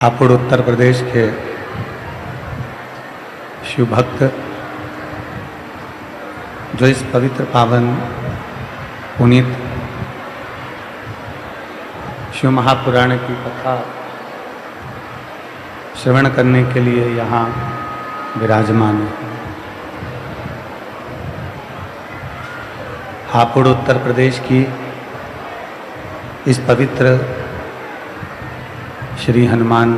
हापुड़ उत्तर प्रदेश के शिव भक्त जो इस पवित्र पावन पुनीत शिव महापुराण की कथा श्रवण करने के लिए यहाँ विराजमान है। हापुड़ उत्तर प्रदेश की इस पवित्र श्री हनुमान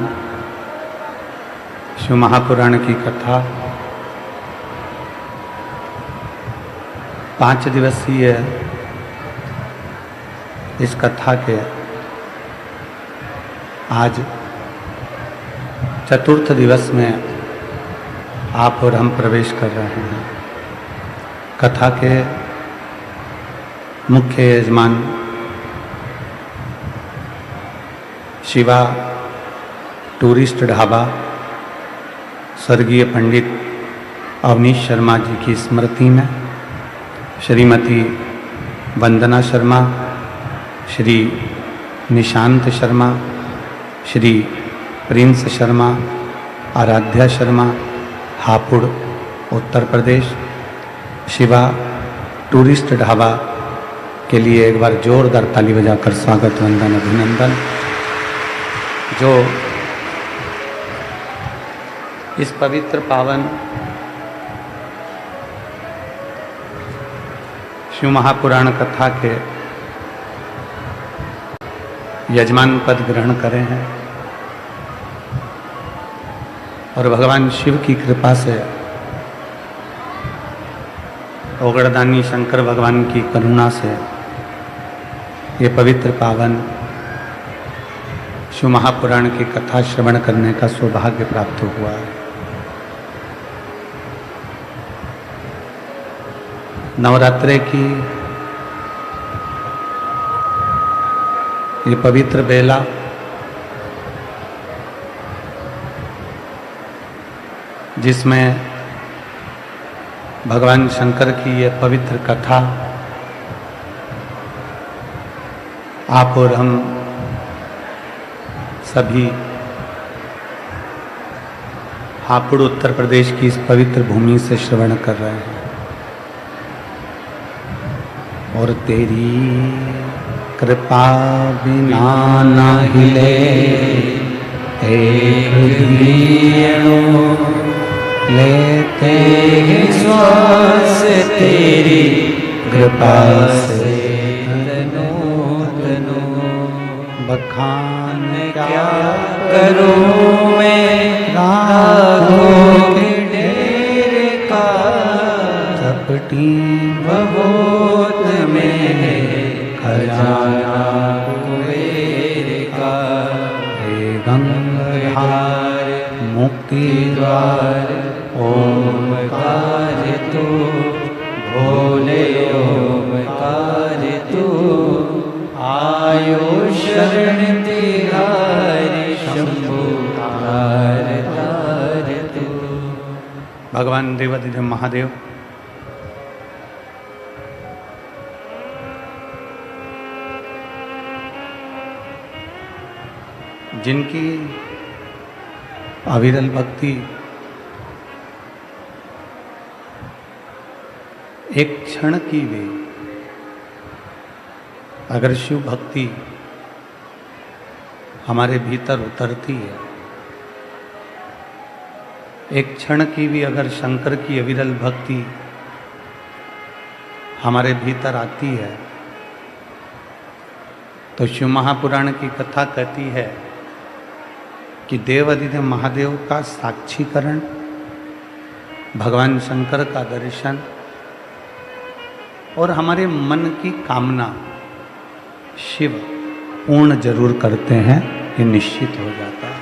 शिव महापुराण की कथा 5 दिवसीय इस कथा के आज चतुर्थ दिवस में आप और हम प्रवेश कर रहे हैं। कथा के मुख्य यजमान शिवा टूरिस्ट ढाबा स्वर्गीय पंडित अवनीश शर्मा जी की स्मृति में श्रीमती वंदना शर्मा, श्री निशांत शर्मा, श्री प्रिंस शर्मा, आराध्या शर्मा, हापुड़ उत्तर प्रदेश शिवा टूरिस्ट ढाबा के लिए एक बार जोरदार ताली बजाकर स्वागत वंदन अभिनंदन। जो इस पवित्र पावन शिव महापुराण कथा के यजमान पद ग्रहण करे हैं और भगवान शिव की कृपा से ओगड़दानी शंकर भगवान की करुणा से ये पवित्र पावन शिव महापुराण की कथा श्रवण करने का सौभाग्य प्राप्त हुआ है। नवरात्रे की ये पवित्र बेला जिसमें भगवान शंकर की ये पवित्र कथा आप और हम सभी हापुड़ उत्तर प्रदेश की इस पवित्र भूमि से श्रवण कर रहे हैं। और तेरी कृपा बिना न हिले एक लेते श्वास तेरी कृपा से बखान क्या करूं मैं राहों के डेरे का चपटी बहुत में खजाना कुबेर का हे गंगाधार मुक्ति द्वार ओमकार तू भोले ओमकार तू आयो शरण तिहारी शंभु तार तार तू। भगवान देवाधिदेव महादेव जिनकी अविरल भक्ति एक क्षण की भी अगर शिव भक्ति हमारे भीतर उतरती है, एक क्षण की भी अगर शंकर की अविरल भक्ति हमारे भीतर आती है, तो शिव महापुराण की कथा कहती है कि देवाधिदेव महादेव का साक्षीकरण, भगवान शंकर का दर्शन और हमारे मन की कामना शिव पूर्ण जरूर करते हैं, ये निश्चित हो जाता है।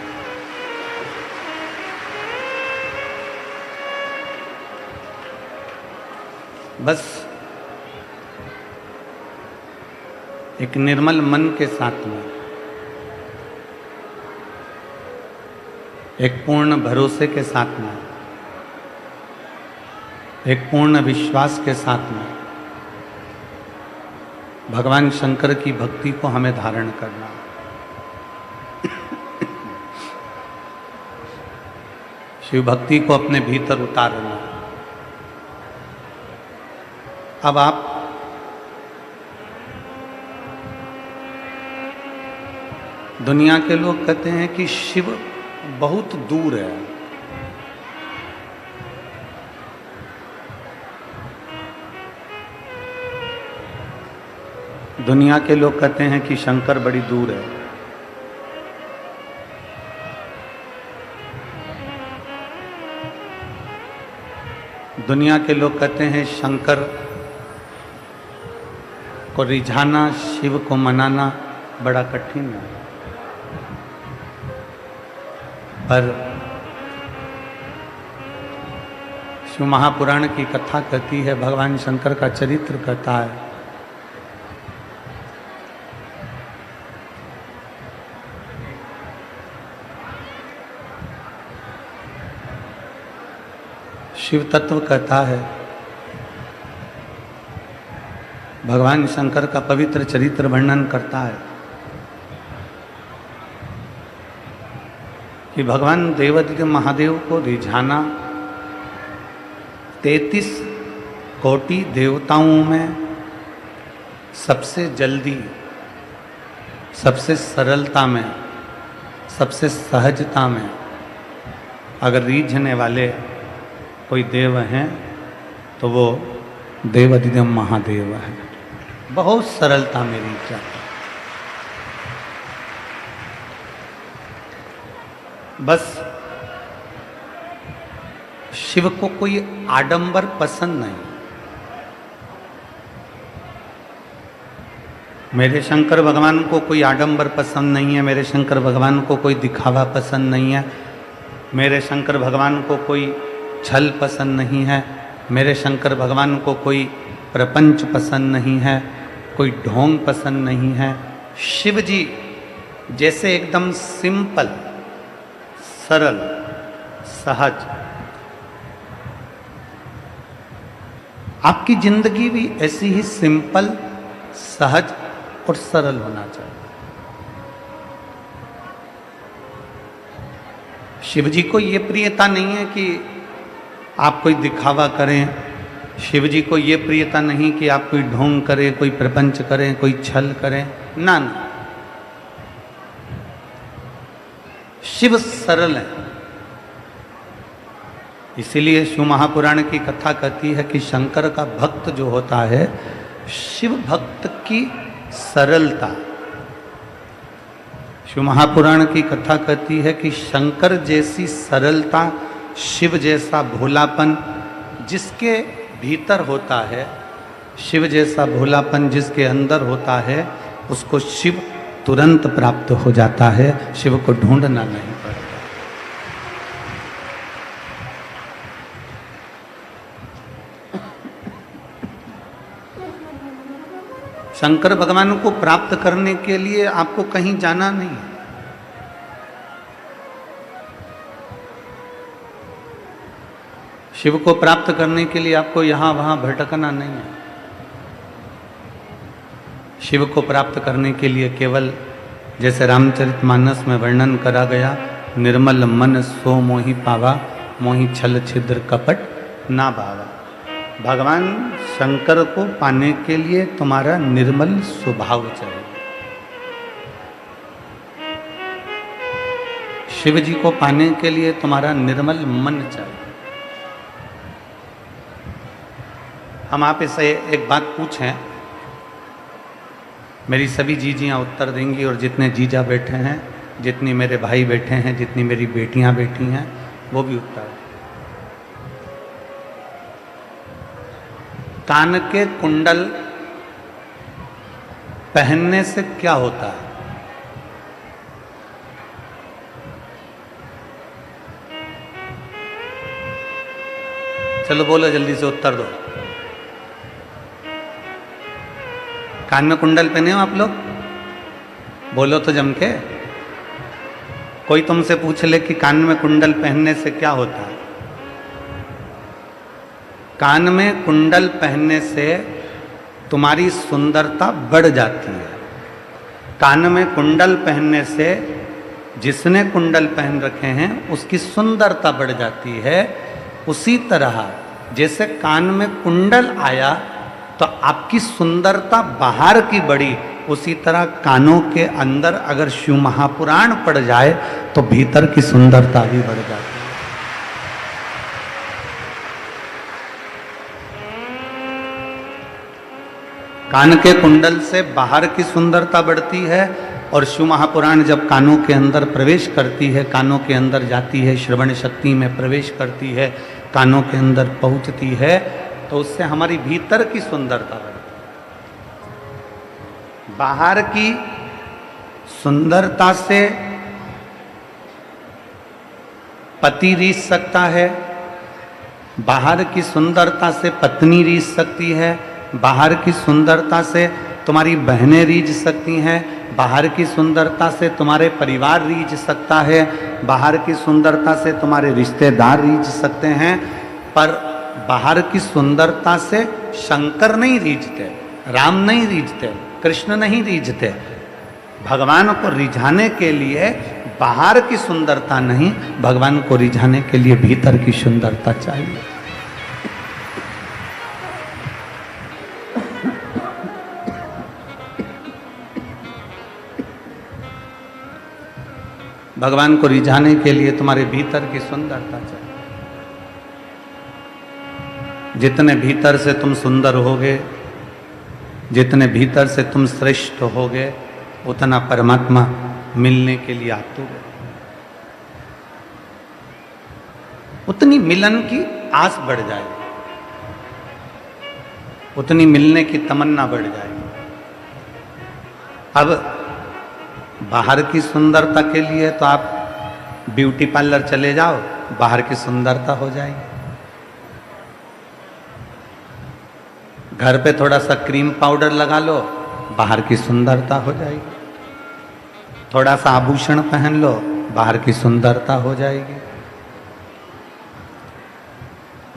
बस एक निर्मल मन के साथ में, एक पूर्ण भरोसे के साथ में, एक पूर्ण विश्वास के साथ में भगवान शंकर की भक्ति को हमें धारण करना। शिव भक्ति को अपने भीतर उतारना। अब आप दुनिया के लोग कहते हैं कि शिव बहुत दूर है। दुनिया के लोग कहते हैं कि शंकर बड़ी दूर है। दुनिया के लोग कहते हैं शंकर को रिझाना, शिव को मनाना बड़ा कठिन है। पर शिव महापुराण की कथा कहती है, भगवान शंकर का चरित्र कहता है शिव तत्व कहता है, भगवान शंकर का पवित्र चरित्र वर्णन करता है कि भगवान देवादिदेव महादेव को रिझाना 33 कोटि देवताओं में सबसे जल्दी, सबसे सरलता में, सबसे सहजता में अगर रीझने वाले कोई देव हैं तो वो देवादिदेव महादेव है। बहुत सरलता में रीझ जाता। बस शिव को कोई आडंबर पसंद नहीं। मेरे शंकर भगवान को कोई आडंबर पसंद नहीं है। मेरे शंकर भगवान को कोई दिखावा पसंद नहीं है। मेरे शंकर भगवान को कोई छल पसंद नहीं है। मेरे शंकर भगवान को कोई प्रपंच पसंद नहीं है, कोई ढोंग पसंद नहीं है। शिव जी जैसे एकदम सिंपल, सरल, सहज, आपकी जिंदगी भी ऐसी ही सिंपल, सहज और सरल होना चाहिए। शिव जी को ये प्रियता नहीं है कि आप कोई दिखावा करें। शिव जी को ये प्रियता नहीं कि आप कोई ढोंग करें, कोई प्रपंच करें, कोई छल करें। ना ना, शिव सरल है। इसीलिए शिव महापुराण की कथा कहती है कि शंकर का भक्त जो होता है, शिव भक्त की सरलता। शिव महापुराण की कथा कहती है कि शंकर जैसी सरलता, शिव जैसा भोलापन जिसके भीतर होता है, शिव जैसा भोलापन जिसके अंदर होता है, उसको शिव तुरंत प्राप्त हो जाता है। शिव को ढूंढना नहीं पड़ता। शंकर भगवान को प्राप्त करने के लिए आपको कहीं जाना नहीं है। शिव को प्राप्त करने के लिए आपको यहां वहां भटकना नहीं है। शिव को प्राप्त करने के लिए केवल जैसे रामचरितमानस में वर्णन करा गया, निर्मल मन सो मोहि पावा, मोहि छल छिद्र कपट ना भावा। भगवान शंकर को पाने के लिए तुम्हारा निर्मल स्वभाव चाहिए। शिव जी को पाने के लिए तुम्हारा निर्मल मन चाहिए। हम आप इसे एक बात पूछें, मेरी सभी जीजियाँ उत्तर देंगी और जितने जीजा बैठे हैं, जितनी मेरे भाई बैठे हैं, जितनी मेरी बेटियां बैठी हैं, वो भी उत्तर। कान के कुंडल पहनने से क्या होता है? चलो बोलो, जल्दी से उत्तर दो। कान में कुंडल पहने हो आप लोग? बोलो तो जम के। कोई तुमसे पूछ ले कि कान में कुंडल पहनने से क्या होता है? कान में कुंडल पहनने से तुम्हारी सुंदरता बढ़ जाती है। कान में कुंडल पहनने से जिसने कुंडल पहन रखे हैं उसकी सुंदरता बढ़ जाती है। उसी तरह जैसे कान में कुंडल आया तो आपकी सुंदरता बाहर की बढ़ी, उसी तरह कानों के अंदर अगर शिव महापुराण पड़ जाए तो भीतर की सुंदरता भी बढ़ जाती है। कान के कुंडल से बाहर की सुंदरता बढ़ती है और शिव महापुराण जब कानों के अंदर प्रवेश करती है, कानों के अंदर जाती है, श्रवण शक्ति में प्रवेश करती है, कानों के अंदर पहुंचती है, तो उससे हमारी भीतर की सुंदरता बढ़ती है। बाहर की सुंदरता से पति रीझ सकता है, बाहर की सुंदरता से पत्नी रीझ सकती है, बाहर की सुंदरता से तुम्हारी बहनें रीझ सकती हैं, बाहर की सुंदरता से तुम्हारे परिवार रीझ सकता है, बाहर की सुंदरता से तुम्हारे रिश्तेदार रीझ सकते हैं, पर बाहर की सुंदरता से शंकर नहीं रीझते, राम नहीं रीझते, कृष्ण नहीं रीझते। भगवान को रिझाने के लिए बाहर की सुंदरता नहीं, भगवान को रिझाने के लिए भीतर की सुंदरता चाहिए। भगवान को रिझाने के लिए तुम्हारे भीतर की सुंदरता चाहिए। जितने भीतर से तुम सुंदर होगे, जितने भीतर से तुम श्रेष्ठ होगे, उतना परमात्मा मिलने के लिए आतुर है, उतनी मिलन की आस बढ़ जाएगी, उतनी मिलने की तमन्ना बढ़ जाएगी। अब बाहर की सुंदरता के लिए तो आप ब्यूटी पार्लर चले जाओ, बाहर की सुंदरता हो जाएगी। घर पे थोड़ा सा क्रीम पाउडर लगा लो, बाहर की सुंदरता हो जाएगी। थोड़ा सा आभूषण पहन लो, बाहर की सुंदरता हो जाएगी।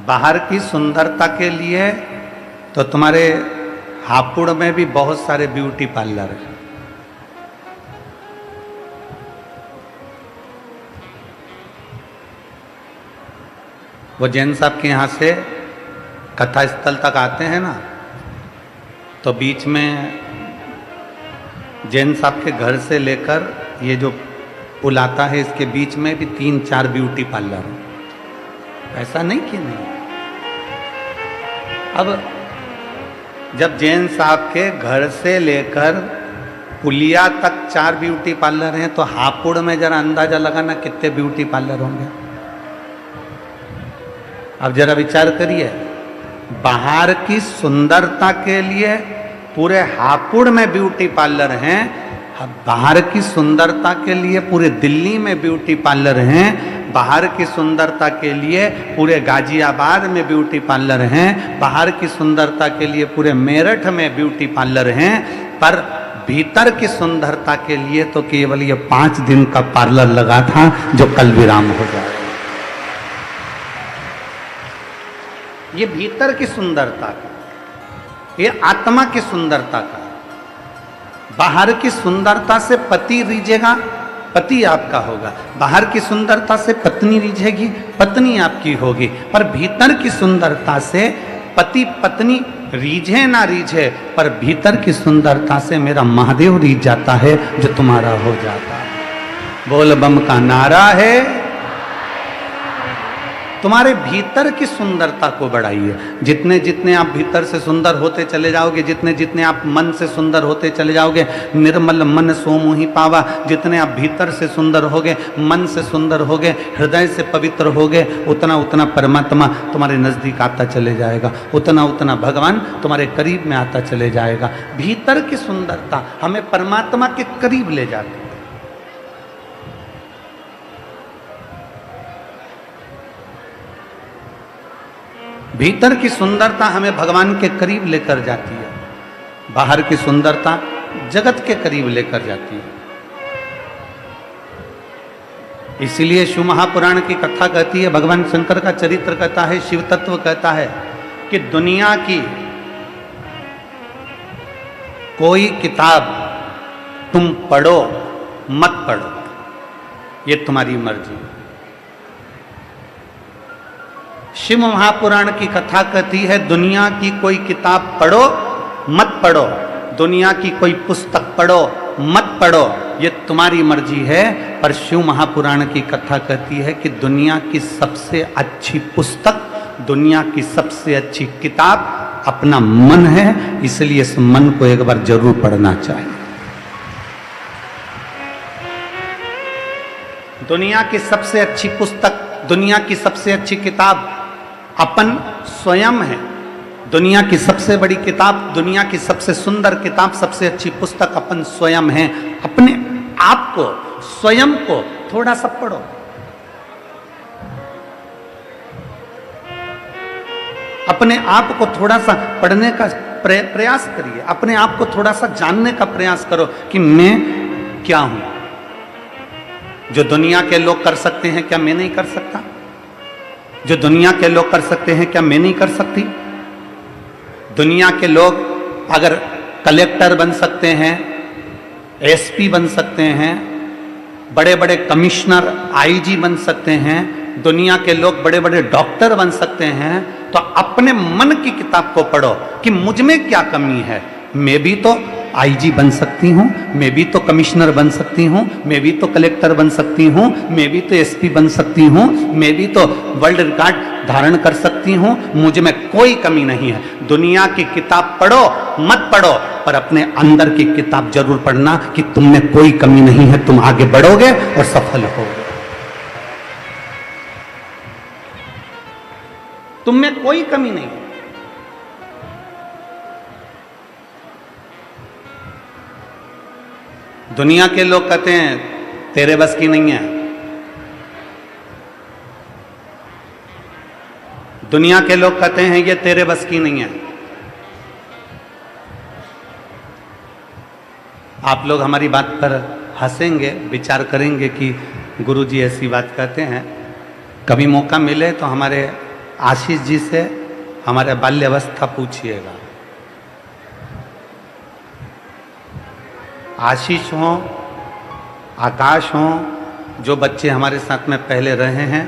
बाहर की सुंदरता के लिए तो तुम्हारे हापुड़ में भी बहुत सारे ब्यूटी पार्लर हैं। वो जैन साहब के यहाँ से कथा स्थल तक आते हैं ना, तो बीच में जैन साहब के घर से लेकर ये जो पुल आता है, इसके बीच में भी 3-4 ब्यूटी पार्लर हैं। ऐसा नहीं कि नहीं। अब जब जैन साहब के घर से लेकर पुलिया तक 4 ब्यूटी पार्लर हैं, तो हापुड़ में जरा अंदाजा लगाना कितने ब्यूटी पार्लर होंगे। अब जरा विचार करिए, बाहर की सुंदरता के लिए पूरे हापुड़ में ब्यूटी पार्लर हैं, बाहर की सुंदरता के लिए पूरे दिल्ली में ब्यूटी पार्लर हैं, बाहर की सुंदरता के लिए पूरे गाजियाबाद में ब्यूटी पार्लर हैं, बाहर की सुंदरता के लिए पूरे मेरठ में ब्यूटी पार्लर हैं, पर भीतर की सुंदरता के लिए तो केवल ये 5 दिन का पार्लर लगा था, जो कल विराम हो जाए। ये भीतर की सुंदरता का, ये आत्मा की सुंदरता का। बाहर की सुंदरता से पति रीझेगा, पति आपका होगा। बाहर की सुंदरता से पत्नी रीझेगी, पत्नी आपकी होगी। पर भीतर की सुंदरता से पति पत्नी रीझे ना रीझे, पर भीतर की सुंदरता से मेरा महादेव रीझ जाता है, जो तुम्हारा हो जाता है। बोल बम का नारा है। तुम्हारे भीतर की सुंदरता को बढ़ाइए। जितने जितने आप भीतर से सुंदर होते चले जाओगे, जितने जितने आप मन से सुंदर होते चले जाओगे, निर्मल मन सो मोहि पावा। जितने आप भीतर से सुंदर होगे, मन से सुंदर होगे, हृदय से पवित्र होगे, उतना उतना परमात्मा तुम्हारे नजदीक आता चले जाएगा, उतना उतना भगवान तुम्हारे करीब में आता चले जाएगा। भीतर की सुंदरता हमें परमात्मा के करीब ले जाती है। भीतर की सुंदरता हमें भगवान के करीब लेकर जाती है, बाहर की सुंदरता जगत के करीब लेकर जाती है। इसीलिए शिव महापुराण की कथा कहती है, भगवान शंकर का चरित्र कहता है, शिव तत्व कहता है कि दुनिया की कोई किताब तुम पढ़ो मत पढ़ो, ये तुम्हारी मर्जी। शिव महापुराण की कथा कहती है दुनिया की कोई किताब पढ़ो मत पढ़ो, दुनिया की कोई पुस्तक पढ़ो मत पढ़ो, ये तुम्हारी मर्जी है। पर शिव महापुराण की कथा कहती है कि दुनिया की सबसे अच्छी पुस्तक, दुनिया की सबसे अच्छी किताब अपना मन है, इसलिए इस मन को एक बार जरूर पढ़ना चाहिए। दुनिया की सबसे अच्छी पुस्तक, दुनिया की सबसे अच्छी किताब अपन स्वयं है। दुनिया की सबसे बड़ी किताब, दुनिया की सबसे सुंदर किताब, सबसे अच्छी पुस्तक अपन स्वयं हैं। अपने आप को, स्वयं को थोड़ा सा पढ़ो। अपने आप को थोड़ा सा पढ़ने का प्रयास करिए, अपने आप को थोड़ा सा जानने का प्रयास करो कि मैं क्या हूं। जो दुनिया के लोग कर सकते हैं क्या मैं नहीं कर सकता? जो दुनिया के लोग कर सकते हैं क्या मैं नहीं कर सकती? दुनिया के लोग अगर कलेक्टर बन सकते हैं, एसपी बन सकते हैं, बड़े बड़े कमिश्नर आईजी बन सकते हैं, दुनिया के लोग बड़े बड़े डॉक्टर बन सकते हैं, तो अपने मन की किताब को पढ़ो कि मुझ में क्या कमी है। मैं भी तो आईजी बन सकती हूँ, मैं भी तो कमिश्नर बन सकती हूँ, मैं भी तो कलेक्टर बन सकती हूँ, मैं भी तो एसपी बन सकती हूँ, मैं भी तो वर्ल्ड रिकॉर्ड धारण कर सकती हूँ, मुझ में कोई कमी नहीं है। दुनिया की किताब पढ़ो मत पढ़ो, पर अपने अंदर की किताब जरूर पढ़ना कि तुम में कोई कमी नहीं है, तुम आगे बढ़ोगे और सफल होगे। तुम में कोई कमी नहीं है। दुनिया के लोग कहते हैं तेरे बस की नहीं है, दुनिया के लोग कहते हैं ये तेरे बस की नहीं है। आप लोग हमारी बात पर हंसेंगे, विचार करेंगे कि गुरुजी ऐसी बात कहते हैं। कभी मौका मिले तो हमारे आशीष जी से हमारे बाल्यावस्था पूछिएगा। आशीष हो, आकाश हो, जो बच्चे हमारे साथ में पहले रहे हैं,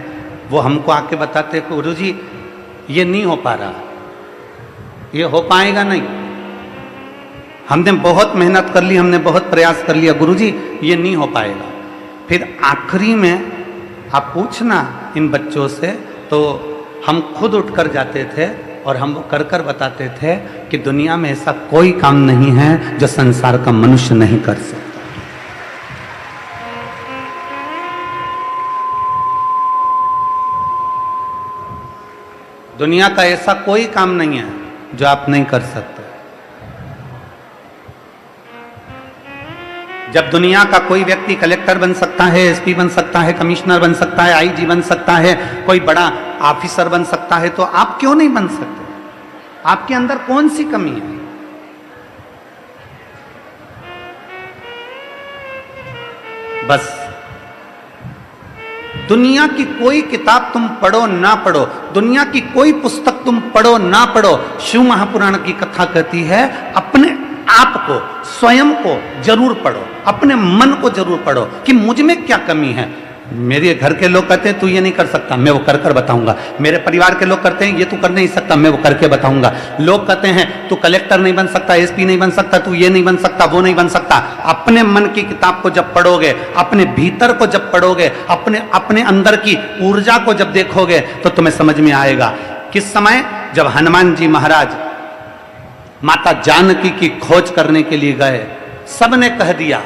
वो हमको आके बताते हैं गुरुजी ये नहीं हो पा रहा, ये हो पाएगा नहीं, हमने बहुत मेहनत कर ली, हमने बहुत प्रयास कर लिया, गुरुजी ये नहीं हो पाएगा। फिर आखिरी में आप पूछना इन बच्चों से, तो हम खुद उठकर जाते थे और हम कर कर बताते थे कि दुनिया में ऐसा कोई काम नहीं है जो संसार का मनुष्य नहीं कर सकता। दुनिया का ऐसा कोई काम नहीं है जो आप नहीं कर सकते। जब दुनिया का कोई व्यक्ति कलेक्टर बन सकता है, एसपी बन सकता है, कमिश्नर बन सकता है, आईजी बन सकता है, कोई बड़ा ऑफिसर बन सकता है, तो आप क्यों नहीं बन सकते? आपके अंदर कौन सी कमी है? बस दुनिया की कोई किताब तुम पढ़ो ना पढ़ो, दुनिया की कोई पुस्तक तुम पढ़ो ना पढ़ो, शिव महापुराण की कथा कहती है अपने आप को, स्वयं को जरूर पढ़ो, अपने मन को जरूर पढ़ो कि मुझ में क्या कमी है। मेरे घर के लोग कहते हैं तू ये नहीं कर सकता, मैं वो कर कर बताऊंगा। मेरे परिवार के लोग कहते हैं ये तू कर नहीं सकता, मैं वो करके बताऊंगा। लोग कहते हैं तू कलेक्टर नहीं बन सकता, एसपी नहीं बन सकता, तू ये नहीं बन सकता, वो नहीं बन सकता। अपने मन की किताब को जब पढ़ोगे, अपने भीतर को जब पढ़ोगे, अपने अंदर की ऊर्जा को जब देखोगे, तो तुम्हें समझ में आएगा। किस समय? जब हनुमान जी महाराज माता जानकी की खोज करने के लिए गए, सबने कह दिया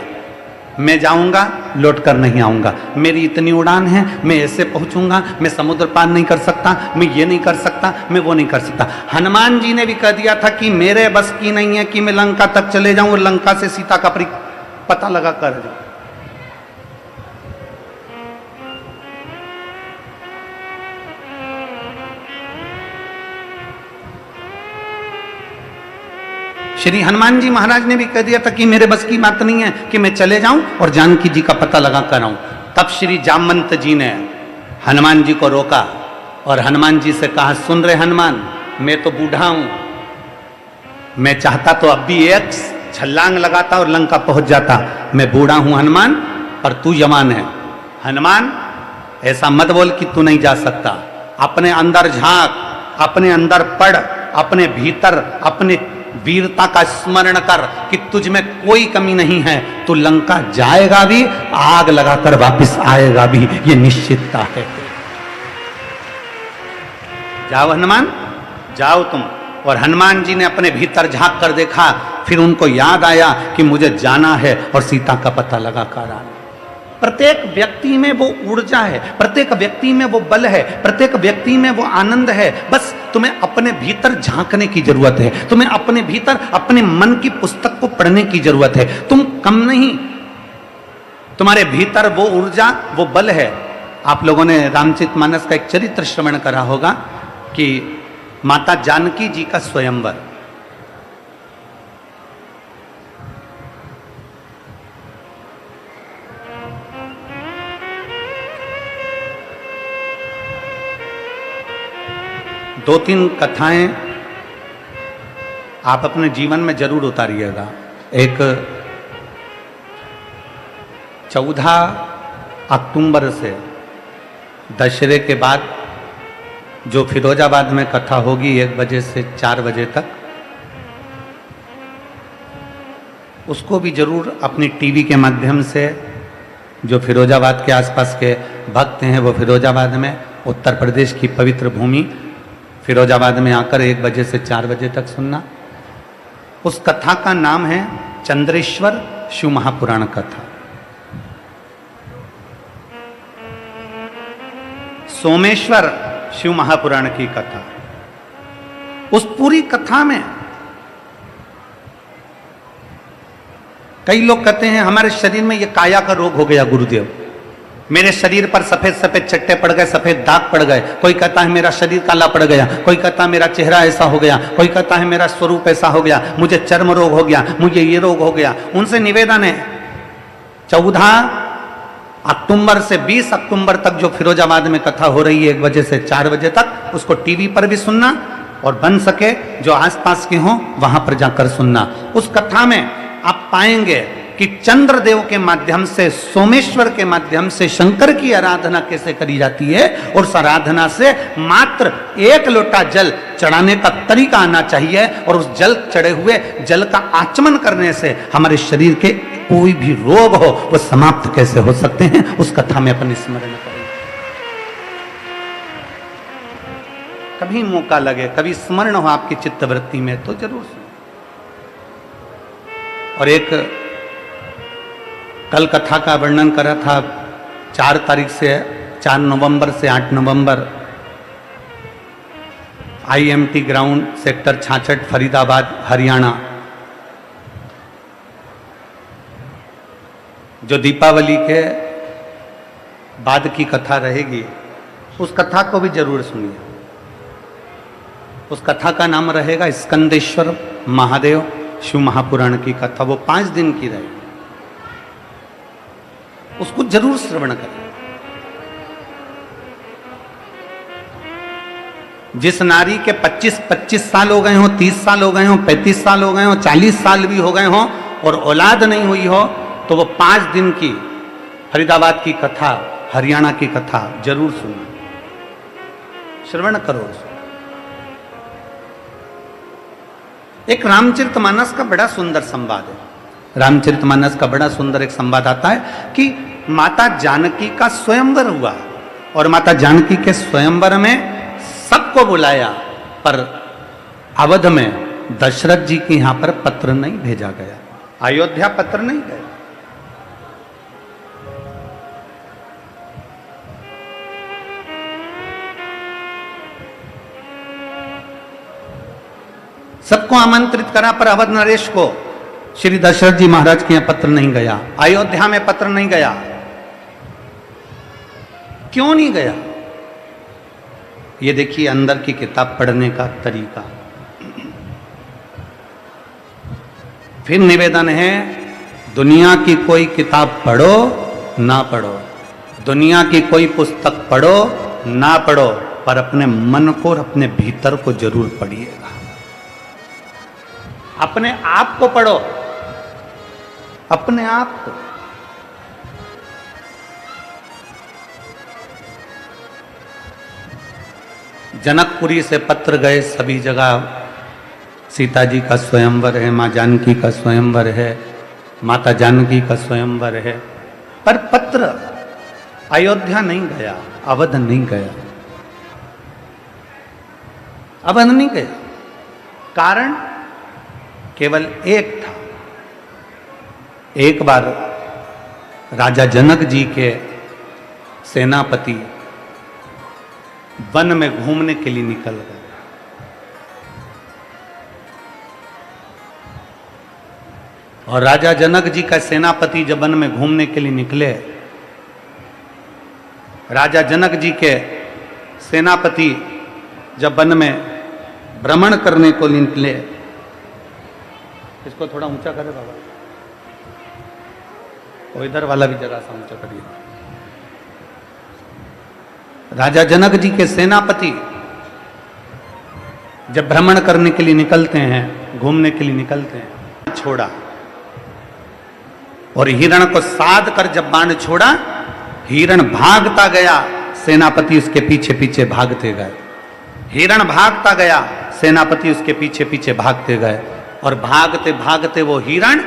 मैं जाऊंगा लौट कर नहीं आऊंगा, मेरी इतनी उड़ान है, मैं ऐसे पहुंचूंगा, मैं समुद्र पार नहीं कर सकता, मैं ये नहीं कर सकता, मैं वो नहीं कर सकता। हनुमान जी ने भी कह दिया था कि मेरे बस की नहीं है कि मैं लंका तक चले जाऊं और लंका से सीता का पता लगा कर जाऊं। श्री हनुमान जी महाराज ने भी कह दिया था कि मेरे बस की बात नहीं है कि मैं चले जाऊं और जानकी जी का पता लगा कर आऊं। तब श्री जामवंत जी ने हनुमान जी को रोका और हनुमान जी से कहा, सुन रहे हनुमान, मैं तो बूढ़ा हूं, मैं चाहता तो अब भी एक छलांग लगाता और लंका पहुंच जाता। मैं बूढ़ा हूं हनुमान, पर तू जवान है, हनुमान ऐसा मत बोल कि तू नहीं जा सकता। अपने अंदर झांक, अपने अंदर पढ़, अपने भीतर अपने वीरता का स्मरण कर कि तुझ में कोई कमी नहीं है। तू लंका जाएगा भी, आग लगाकर वापस आएगा भी, ये निश्चितता है। जाओ हनुमान, जाओ तुम। और हनुमान जी ने अपने भीतर झांक कर देखा, फिर उनको याद आया कि मुझे जाना है और सीता का पता लगा कर आना। प्रत्येक व्यक्ति में वो ऊर्जा है, प्रत्येक व्यक्ति में वो बल है, प्रत्येक व्यक्ति में वो आनंद है। बस तुम्हें अपने भीतर झांकने की जरूरत है, तुम्हें अपने भीतर अपने मन की पुस्तक को पढ़ने की जरूरत है। तुम कम नहीं, तुम्हारे भीतर वो ऊर्जा, वो बल है। आप लोगों ने रामचरितमानस का एक चरित्र श्रवण करा होगा कि माता जानकी जी का स्वयंवर। दो तीन कथाएं आप अपने जीवन में जरूर उतारिएगा। एक 14 अक्टूबर से दशहरे के बाद जो फिरोजाबाद में कथा होगी 1 बजे से 4 बजे तक, उसको भी जरूर अपनी टीवी के माध्यम से, जो फिरोजाबाद के आसपास के भक्त हैं वो फिरोजाबाद में, उत्तर प्रदेश की पवित्र भूमि फिरोजाबाद में आकर 1 बजे से 4 बजे तक सुनना। उस कथा का नाम है चंद्रेश्वर शिव महापुराण कथा। सोमेश्वर शिव महापुराण की कथा। उस पूरी कथा में कई लोग कहते हैं हमारे शरीर में ये काया का रोग हो गया गुरुदेव, मेरे शरीर पर सफेद सफेद चट्टे पड़ गए, सफेद दाग पड़ गए। कोई कहता है मेरा शरीर काला पड़ गया, कोई कहता है मेरा चेहरा ऐसा हो गया, कोई कहता है मेरा स्वरूप ऐसा हो गया, मुझे चर्म रोग हो गया, मुझे ये रोग हो गया। उनसे निवेदन है 14 अक्टूबर से 20 अक्टूबर तक जो फिरोजाबाद में कथा हो रही है 1 बजे से 4 बजे तक, उसको टीवी पर भी सुनना और बन सके जो आसपास के हों वहां पर जाकर सुनना। उस कथा में आप पाएंगे कि चंद्रदेव के माध्यम से, सोमेश्वर के माध्यम से शंकर की आराधना कैसे करी जाती है, और उस आराधना से मात्र 1 लोटा जल चढ़ाने का तरीका आना चाहिए, और उस जल चढ़े हुए जल का आचमन करने से हमारे शरीर के कोई भी रोग हो वो समाप्त कैसे हो सकते हैं, उस कथा में अपन स्मरण करें। कभी मौका लगे, कभी स्मरण हो आपकी चित्तवृत्ति में तो जरूर सुनो। और एक कल कथा का वर्णन करा था 4 तारीख से 4 नवंबर से 8 नवंबर IMT ground sector 66 Faridabad Haryana, जो दीपावली के बाद की कथा रहेगी, उस कथा को भी जरूर सुनिए। उस कथा का नाम रहेगा स्कंदेश्वर महादेव शिव महापुराण की कथा। वो 5 दिन की रहेगी, उसको जरूर श्रवण करें। जिस नारी के 25 साल हो गए हो, 30 साल हो गए हो, 35 साल हो गए हो, 40 साल भी हो गए हो और औलाद नहीं हुई हो, तो वो 5 दिन की फरीदाबाद की कथा, हरियाणा की कथा जरूर सुनो, श्रवण करो। एक रामचरितमानस का बड़ा सुंदर संवाद है। रामचरितमानस का बड़ा सुंदर एक संवाद आता है कि माता जानकी का स्वयंवर हुआ, और माता जानकी के स्वयंवर में सबको बुलाया, पर अवध में दशरथ जी के यहां पर पत्र नहीं भेजा गया, अयोध्या पत्र नहीं गया। सबको आमंत्रित करा, पर अवध नरेश को श्री दशरथ जी महाराज के यहां पत्र नहीं गया, अयोध्या में पत्र नहीं गया। क्यों नहीं गया? ये देखिए अंदर की किताब पढ़ने का तरीका। फिर निवेदन है, दुनिया की कोई किताब पढ़ो ना पढ़ो, दुनिया की कोई पुस्तक पढ़ो ना पढ़ो, पर अपने मन को और अपने भीतर को जरूर पढ़िएगा। अपने आप को पढ़ो, अपने आप को। जनकपुरी से पत्र गए सभी जगह, सीता जी का स्वयंवर है, माँ जानकी का स्वयंवर है, माता जानकी का स्वयंवर है, पर पत्र अयोध्या नहीं गया, अवध नहीं गया, अवध नहीं गया। कारण केवल एक था। एक बार राजा जनक जी के सेनापति वन में घूमने के लिए निकल गए। और राजा जनक जी का सेनापति जब वन में घूमने के लिए निकले, राजा जनक जी के सेनापति जब वन में भ्रमण करने को निकले, इसको थोड़ा ऊंचा करे बाबा, और इधर वाला भी जरा सा ऊंचा करिए। राजा जनक जी के सेनापति जब भ्रमण करने के लिए निकलते हैं, घूमने के लिए निकलते हैं, छोड़ा और हिरण को साध कर जब बाण छोड़ा, हिरण भागता गया, सेनापति उसके पीछे पीछे भागते गए। हिरण भागता गया, सेनापति उसके पीछे पीछे भागते गए, और भागते भागते वो हिरण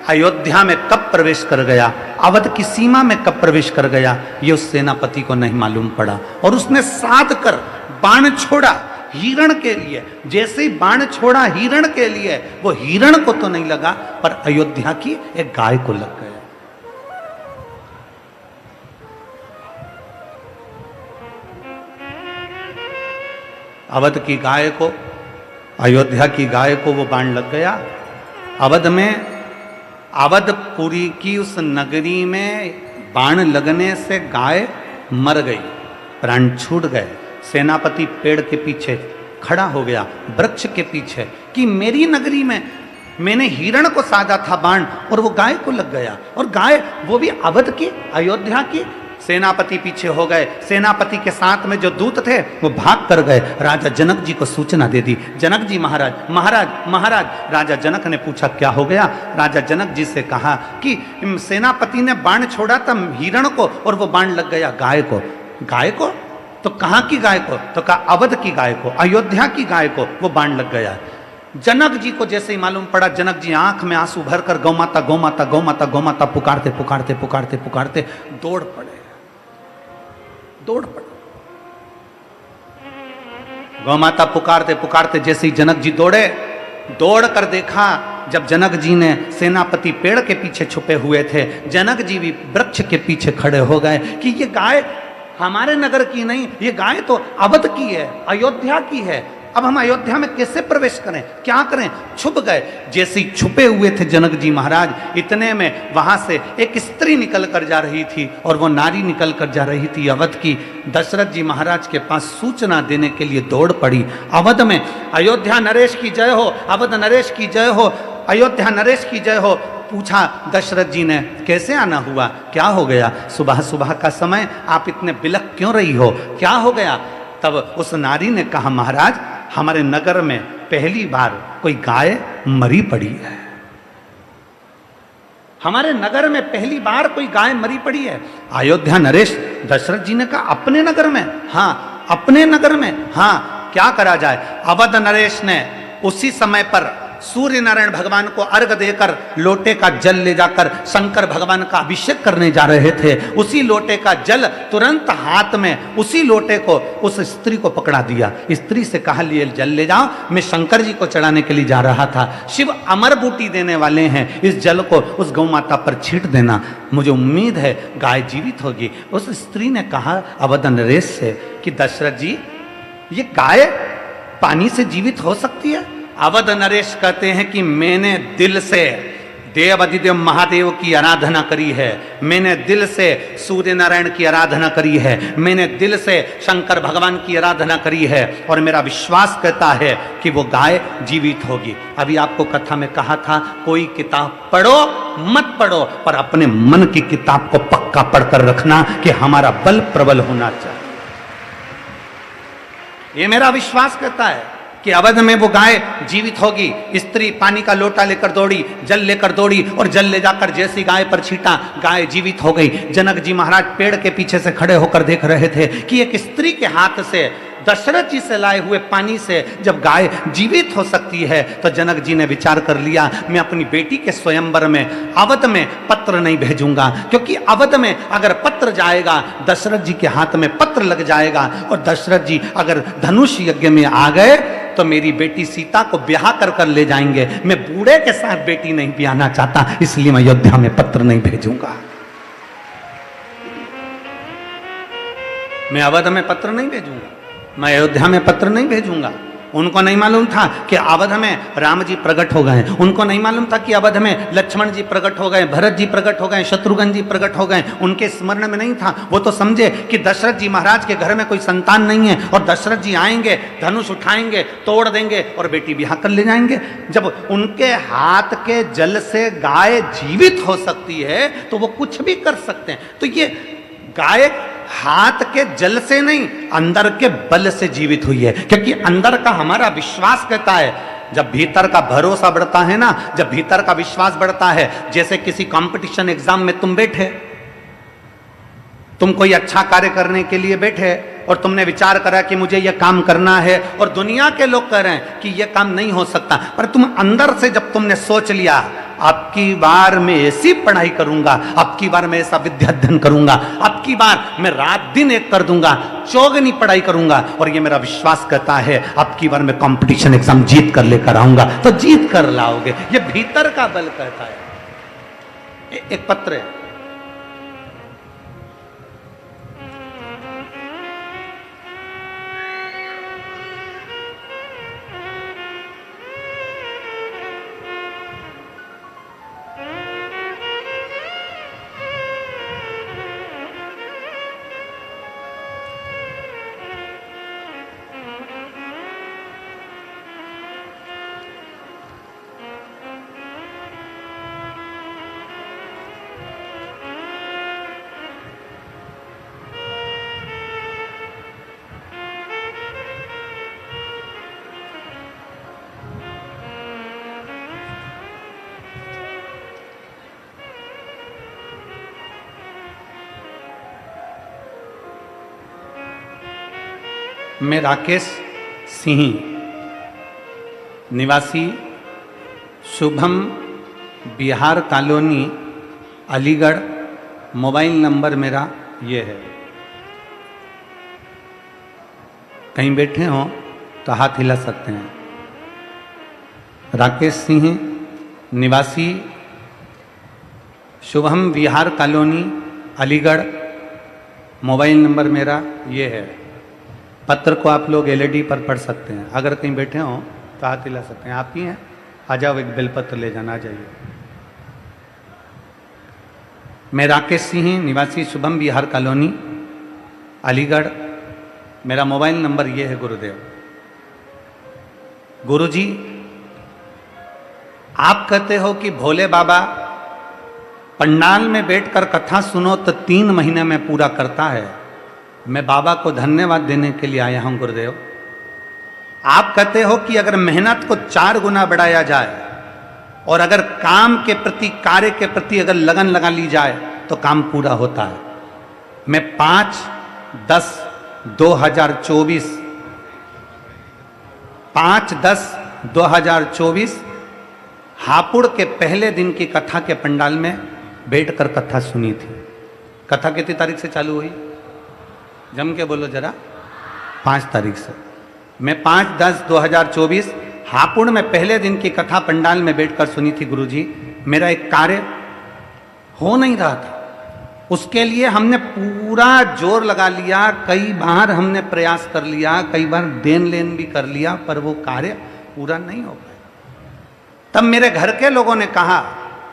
अयोध्या में कब प्रवेश कर गया, अवध की सीमा में कब प्रवेश कर गया, ये उस सेनापति को नहीं मालूम पड़ा। और उसने साध कर बाण छोड़ा हिरण के लिए। जैसे ही बाण छोड़ा हिरण के लिए, वो हिरण को तो नहीं लगा, पर अयोध्या की एक गाय को लग गया। अवध की गाय को, अयोध्या की गाय को वो बाण लग गया। अवध में, अवधपुरी की उस नगरी में बाण लगने से गाय मर गई, प्राण छूट गए। सेनापति पेड़ के पीछे खड़ा हो गया, वृक्ष के पीछे, कि मेरी नगरी में मैंने हिरण को साधा था बाण और वो गाय को लग गया, और गाय वो भी अवध की, अयोध्या की। सेनापति पीछे हो गए। सेनापति के साथ में जो दूत थे वो भाग कर गए, राजा जनक जी को सूचना दे दी। जनक जी महाराज, महाराज, महाराज। राजा जनक ने पूछा क्या हो गया। राजा जनक जी से कहा कि सेनापति ने बाण छोड़ा था हिरण को और वो बाण लग गया गाय को। गाय को? तो कहाँ की गाय को? तो कहा अवध की गाय को, अयोध्या की गाय को वो बाण लग गया। जनक जी को जैसे ही मालूम पड़ा, जनक जी आंख में आंसू भरकर गौ माता, गौ माता, गौ माता, गौ माता पुकारते पुकारते पुकारते पुकारते दौड़ पड़े, दौड़ पड़े। गौ माता पुकारते पुकारते जैसे ही जनक जी दौड़े, दौड़ कर देखा, जब जनक जी ने, सेनापति पेड़ के पीछे छुपे हुए थे, जनक जी भी वृक्ष के पीछे खड़े हो गए कि ये गाय हमारे नगर की नहीं, ये गाय तो अवध की है, अयोध्या की है। अब हम अयोध्या में कैसे प्रवेश करें, क्या करें? छुप गए। जैसे ही छुपे हुए थे जनक जी महाराज, इतने में वहां से एक स्त्री निकल कर जा रही थी, और वो नारी निकल कर जा रही थी अवध की। दशरथ जी महाराज के पास सूचना देने के लिए दौड़ पड़ी। अवध में अयोध्या नरेश की जय हो, अवध नरेश की जय हो, अयोध्या नरेश की जय हो। पूछा दशरथ जी ने कैसे आना हुआ, क्या हो गया, सुबह सुबह का समय आप इतने बिलख क्यों रही हो, क्या हो गया? तब उस नारी ने कहा महाराज, हमारे नगर में पहली बार कोई गाय मरी पड़ी है, हमारे नगर में पहली बार कोई गाय मरी पड़ी है। अयोध्या नरेश, दशरथ जी ने कहा अपने नगर में? हाँ अपने नगर में। हाँ क्या करा जाए? अवध नरेश ने उसी समय पर सूर्य नारायण भगवान को अर्घ देकर लोटे का जल ले जाकर शंकर भगवान का अभिषेक करने जा रहे थे। उसी लोटे का जल तुरंत हाथ में, उसी लोटे को उस स्त्री को पकड़ा दिया। स्त्री से कहा लिए जल ले जाओ, मैं शंकर जी को चढ़ाने के लिए जा रहा था, शिव अमर बूटी देने वाले हैं, इस जल को उस गौ माता पर छींट देना, मुझे उम्मीद है गाय जीवित होगी। उस स्त्री ने कहा अवध नरेश से कि दशरथ जी, ये गाय पानी से जीवित हो सकती है? अवध नरेश कहते हैं कि मैंने दिल से देव अधिदेव महादेव की आराधना करी है, मैंने दिल से सूर्य नारायण की आराधना करी है, मैंने दिल से शंकर भगवान की आराधना करी है, और मेरा विश्वास कहता है कि वो गाय जीवित होगी। अभी आपको कथा में कहा था कोई किताब पढ़ो मत पढ़ो, पर अपने मन की किताब को पक्का पढ़कर रखना कि हमारा बल प्रबल होना चाहिए। ये मेरा विश्वास कहता है कि अवध में वो गाय जीवित होगी। स्त्री पानी का लोटा लेकर दौड़ी, जल लेकर दौड़ी, और जल ले जाकर जैसी गाय पर छींटा, गाय जीवित हो गई। जनक जी महाराज पेड़ के पीछे से खड़े होकर देख रहे थे कि एक स्त्री के हाथ से दशरथ जी से लाए हुए पानी से जब गाय जीवित हो सकती है, तो जनक जी ने विचार कर लिया, मैं अपनी बेटी के स्वयंवर में अवध में पत्र नहीं भेजूंगा, क्योंकि अवध में अगर पत्र जाएगा, दशरथ जी के हाथ में पत्र लग जाएगा और दशरथ जी अगर धनुष यज्ञ में आ गए तो मेरी बेटी सीता को ब्याह कर कर ले जाएंगे। मैं बूढ़े के साथ बेटी नहीं ब्याहना चाहता, इसलिए मैं अयोध्या में पत्र नहीं भेजूंगा, मैं अवध में पत्र नहीं भेजूंगा, मैं अयोध्या में पत्र नहीं भेजूंगा। उनको नहीं मालूम था कि अवध में राम जी प्रकट हो गए, उनको नहीं मालूम था कि अवध में लक्ष्मण जी प्रकट हो गए, भरत जी प्रकट हो गए, शत्रुघ्न जी प्रकट हो गए, उनके स्मरण में नहीं था। वो तो समझे कि दशरथ जी महाराज के घर में कोई संतान नहीं है और दशरथ जी आएंगे, धनुष उठाएंगे, तोड़ देंगे और बेटी ब्याह कर ले जाएंगे। जब उनके हाथ के जल से गाय जीवित हो सकती है तो वो कुछ भी कर सकते हैं। तो ये गाय हाथ के जल से नहीं, अंदर के बल से जीवित हुई है, क्योंकि अंदर का हमारा विश्वास कहता है, जब भीतर का भरोसा बढ़ता है ना, जब भीतर का विश्वास बढ़ता है, जैसे किसी कंपटीशन एग्जाम में तुम बैठे, तुम कोई अच्छा कार्य करने के लिए बैठे और तुमने विचार करा कि मुझे यह काम करना है और दुनिया के लोग कह रहे हैं कि यह काम नहीं हो सकता, पर तुम अंदर से जब तुमने सोच लिया, आपकी बार मैं ऐसी पढ़ाई करूंगा, आपकी बार मैं ऐसा विद्याध्ययन करूंगा, आपकी बार मैं रात दिन एक कर दूंगा, चौगनी पढ़ाई करूंगा, और ये मेरा विश्वास कहता है आपकी बार मैं कंपटीशन एग्जाम जीत कर लेकर आऊंगा, तो जीत कर लाओगे। ये भीतर का बल कहता है। एक पत्र है, मैं राकेश सिंह, निवासी Shubham Bihar colony Aligarh, mobile number मेरा ये है। कहीं बैठे हो तो हाथ हिला सकते हैं। राकेश सिंह, निवासी Shubham Bihar colony Aligarh, mobile number मेरा ये है। पत्र को आप लोग एलईडी पर पढ़ सकते हैं। अगर कहीं बैठे हो तो हाथ हिला सकते हैं। आप ही हैं, आ जाओ, एक बेलपत्र ले जाना, आ जाइए। मैं राकेश सिंह, निवासी शुभम बिहार कॉलोनी अलीगढ़, मेरा मोबाइल नंबर ये है। गुरुदेव, गुरुजी, आप कहते हो कि भोले बाबा पंडाल में बैठकर कथा सुनो तो 3 महीने में पूरा करता है। मैं बाबा को धन्यवाद देने के लिए आया हूं गुरुदेव। आप कहते हो कि अगर मेहनत को 4 गुना बढ़ाया जाए और अगर काम के प्रति, कार्य के प्रति अगर लगन लगा ली जाए तो काम पूरा होता है। मैं 5/10/2024 हापुड़ के पहले दिन की कथा के पंडाल में बैठकर कथा सुनी थी। कथा कितनी तारीख से चालू हुई? जम के बोलो जरा। 5 तारीख से। मैं 5/10/2024 हापुड़ में पहले दिन की कथा पंडाल में बैठकर सुनी थी। गुरुजी, मेरा एक कार्य हो नहीं रहा था, उसके लिए हमने पूरा जोर लगा लिया, कई बार हमने प्रयास कर लिया, कई बार देन लेन भी कर लिया, पर वो कार्य पूरा नहीं हो पाया। तब मेरे घर के लोगों ने कहा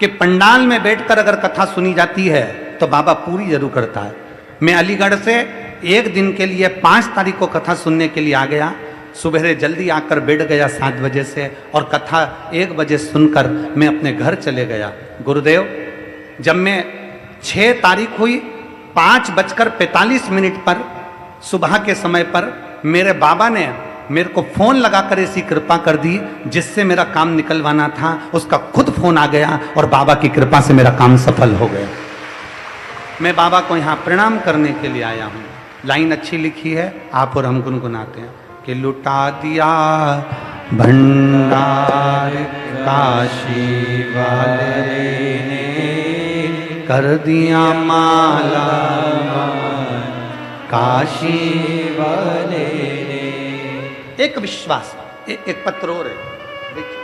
कि पंडाल में बैठकर अगर कथा सुनी जाती है तो बाबा पूरी जरूर करता है। मैं अलीगढ़ से एक दिन के लिए 5 तारीख को कथा सुनने के लिए आ गया। सुबह जल्दी आकर बैठ गया 7 बजे से, और कथा 1 बजे सुनकर मैं अपने घर चले गया। गुरुदेव, जब मैं 6 तारीख हुई 5:45 पर सुबह के समय पर मेरे बाबा ने मेरे को फ़ोन लगाकर ऐसी कृपा कर दी, जिससे मेरा काम निकलवाना था उसका खुद फ़ोन आ गया और बाबा की कृपा से मेरा काम सफल हो गया। मैं बाबा को यहाँ प्रणाम करने के लिए आया हूँ। लाइन अच्छी लिखी है, आप और हम गुनगुनाते हैं कि लुटा दिया भंडार काशी वाले ने, कर दिया माला काशी वाले ने। एक विश्वास, एक पत्र और है, देखिए।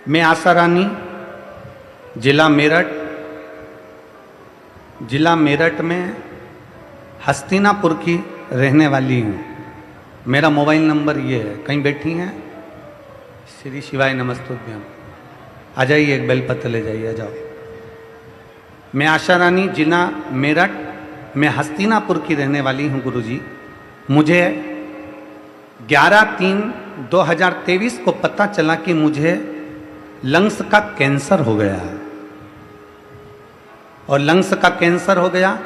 मैं आशा रानी, जिला मेरठ में हस्तिनापुर की रहने वाली हूँ। मेरा मोबाइल नंबर ये है, कहीं बैठी हैं? श्री शिवाय नमस्तुभ्यम। आ जाइए, एक बेलपत्र ले जाइए, आ जाओ। मैं आशा रानी, जिला मेरठ में हस्तिनापुर की रहने वाली हूँ गुरुजी। मुझे 11/3/2023 को पता चला कि मुझे लंग्स का कैंसर हो गया है। और लंग्स का कैंसर हो गया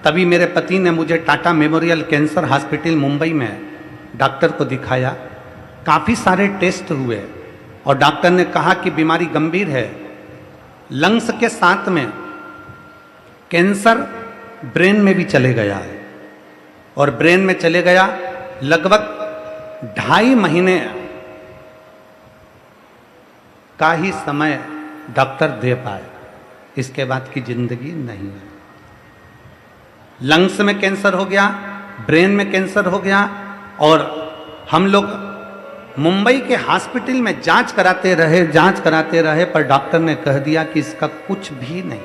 तभी मेरे पति ने मुझे Tata memorial cancer hospital Mumbai में डॉक्टर को दिखाया। काफ़ी सारे टेस्ट हुए और डॉक्टर ने कहा कि बीमारी गंभीर है। लंग्स के साथ में कैंसर ब्रेन में भी चले गया है, और ब्रेन में चले गया लगभग 2.5 महीने का ही समय डॉक्टर दे पाए, इसके बाद की जिंदगी नहीं है। लंग्स में कैंसर हो गया, ब्रेन में कैंसर हो गया, और हम लोग मुंबई के हॉस्पिटल में जांच कराते रहे, पर डॉक्टर ने कह दिया कि इसका कुछ भी नहीं।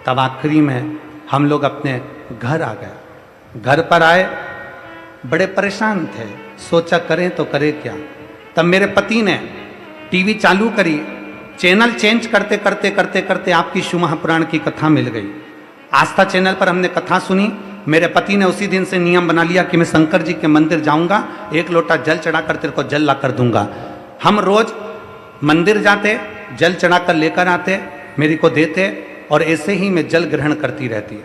तब आखिरी में हम लोग अपने घर आ गए। घर पर आए, बड़े परेशान थे, सोचा करें तो करें क्या। तब मेरे पति ने टीवी चालू करी, चैनल चेंज करते करते आपकी शिव महापुराण की कथा मिल गई। आस्था चैनल पर हमने कथा सुनी। मेरे पति ने उसी दिन से नियम बना लिया कि मैं शंकर जी के मंदिर जाऊंगा, 1 लोटा जल चढ़ाकर तेरे को जल ला कर दूंगा। हम रोज मंदिर जाते, जल चढ़ाकर लेकर आते, मेरी को देते, और ऐसे ही मैं जल ग्रहण करती रहती।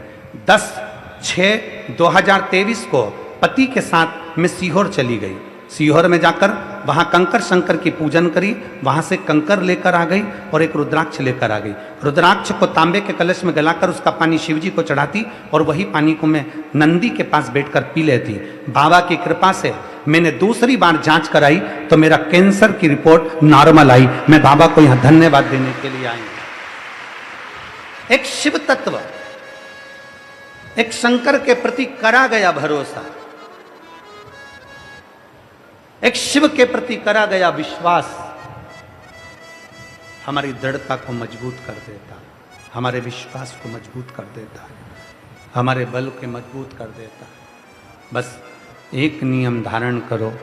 10/6/2023 को पति के साथ मैं सीहोर चली गई। सीहोर में जाकर वहाँ कंकर शंकर की पूजन करी, वहाँ से कंकर लेकर आ गई और एक रुद्राक्ष लेकर आ गई। रुद्राक्ष को तांबे के कलश में गलाकर उसका पानी शिवजी को चढ़ाती, और वही पानी को मैं नंदी के पास बैठकर पी लेती। बाबा की कृपा से मैंने दूसरी बार जांच कराई तो मेरा कैंसर की रिपोर्ट नॉर्मल आई। मैं बाबा को यहाँ धन्यवाद देने के लिए आई। एक शिव तत्व, एक शंकर के प्रति करा गया भरोसा, एक शिव के प्रति करा गया विश्वास हमारी दृढ़ता को मजबूत कर देता है, हमारे विश्वास को मजबूत कर देता है, हमारे बल के मजबूत कर देता है। बस एक नियम धारण करो,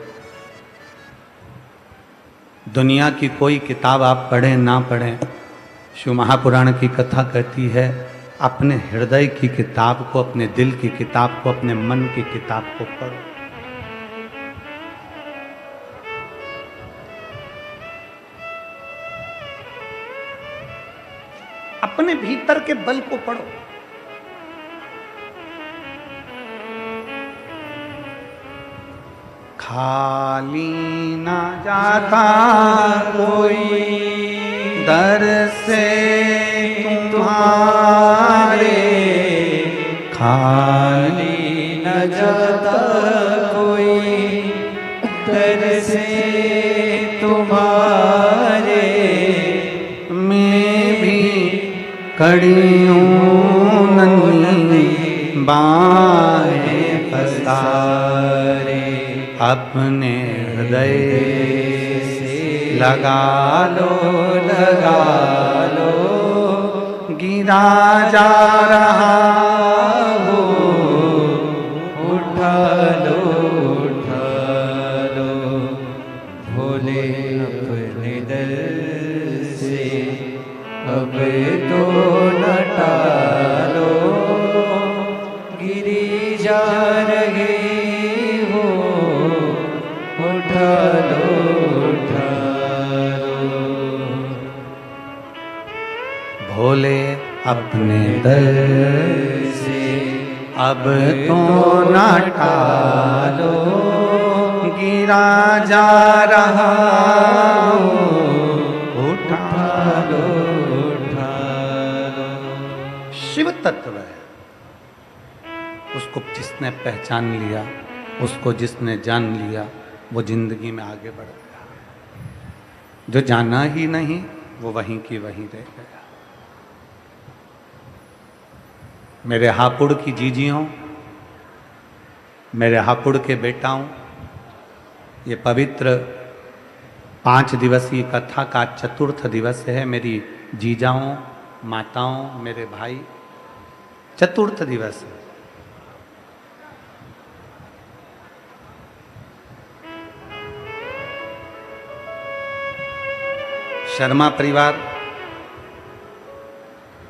दुनिया की कोई किताब आप पढ़ें ना पढ़ें, शिव महापुराण की कथा कहती है अपने हृदय की किताब को, अपने दिल की किताब को, अपने मन की किताब को पढ़ो। अपने भीतर के बल को पढ़ो। खाली ना जाता कोई दर से तुम्हारे, खाली न जाता कोई दर से तुम्हारे, मैं भी खड़ी हूँ नन्ही बाहें पसारे, अपने हृदय से लगा लो गिरा जा रहा हो, उठा लो भोले अपने दर से अब तो न टालो, गिरी जा रहे हो, उठा लो भोले अपने दर से अब तो न टालो, गिरा जा रहा उठा लो, उठा लो। शिव तत्व है, उसको जिसने पहचान लिया, उसको जिसने जान लिया, वो जिंदगी में आगे बढ़ गया। जो जाना ही नहीं वो वहीं की वहीं रह गया। मेरे हापुड़ की जीजियों, मेरे हापुड़ के बेटाओं, ये पवित्र 5 दिवसीय कथा का चतुर्थ दिवस है। मेरी जीजाओं, माताओं, मेरे भाई, चतुर्थ दिवस है। शर्मा परिवार,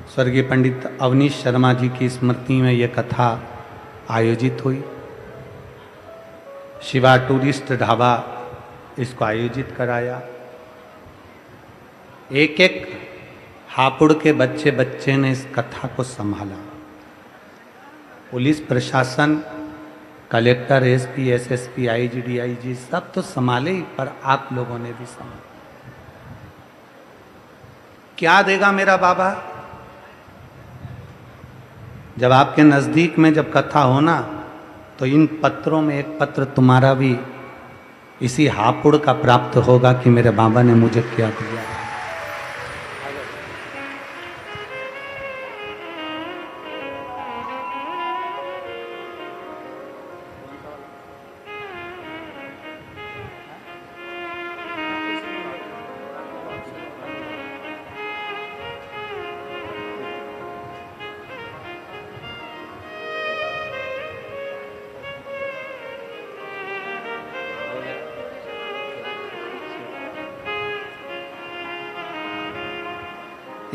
स्वर्गीय पंडित अवनीश शर्मा जी की स्मृति में यह कथा आयोजित हुई। शिवा टूरिस्ट ढाबा इसको आयोजित कराया। एक एक हापुड़ के बच्चे बच्चे ने इस कथा को संभाला। पुलिस प्रशासन, collector, SP, SSP, IG, DIG सब तो संभाले ही, पर आप लोगों ने भी संभाला। क्या देगा मेरा बाबा? जब आपके नजदीक में जब कथा हो ना, तो इन पत्रों में एक पत्र तुम्हारा भी इसी हापुड़ का प्राप्त होगा कि मेरे बाबा ने मुझे क्या दिया।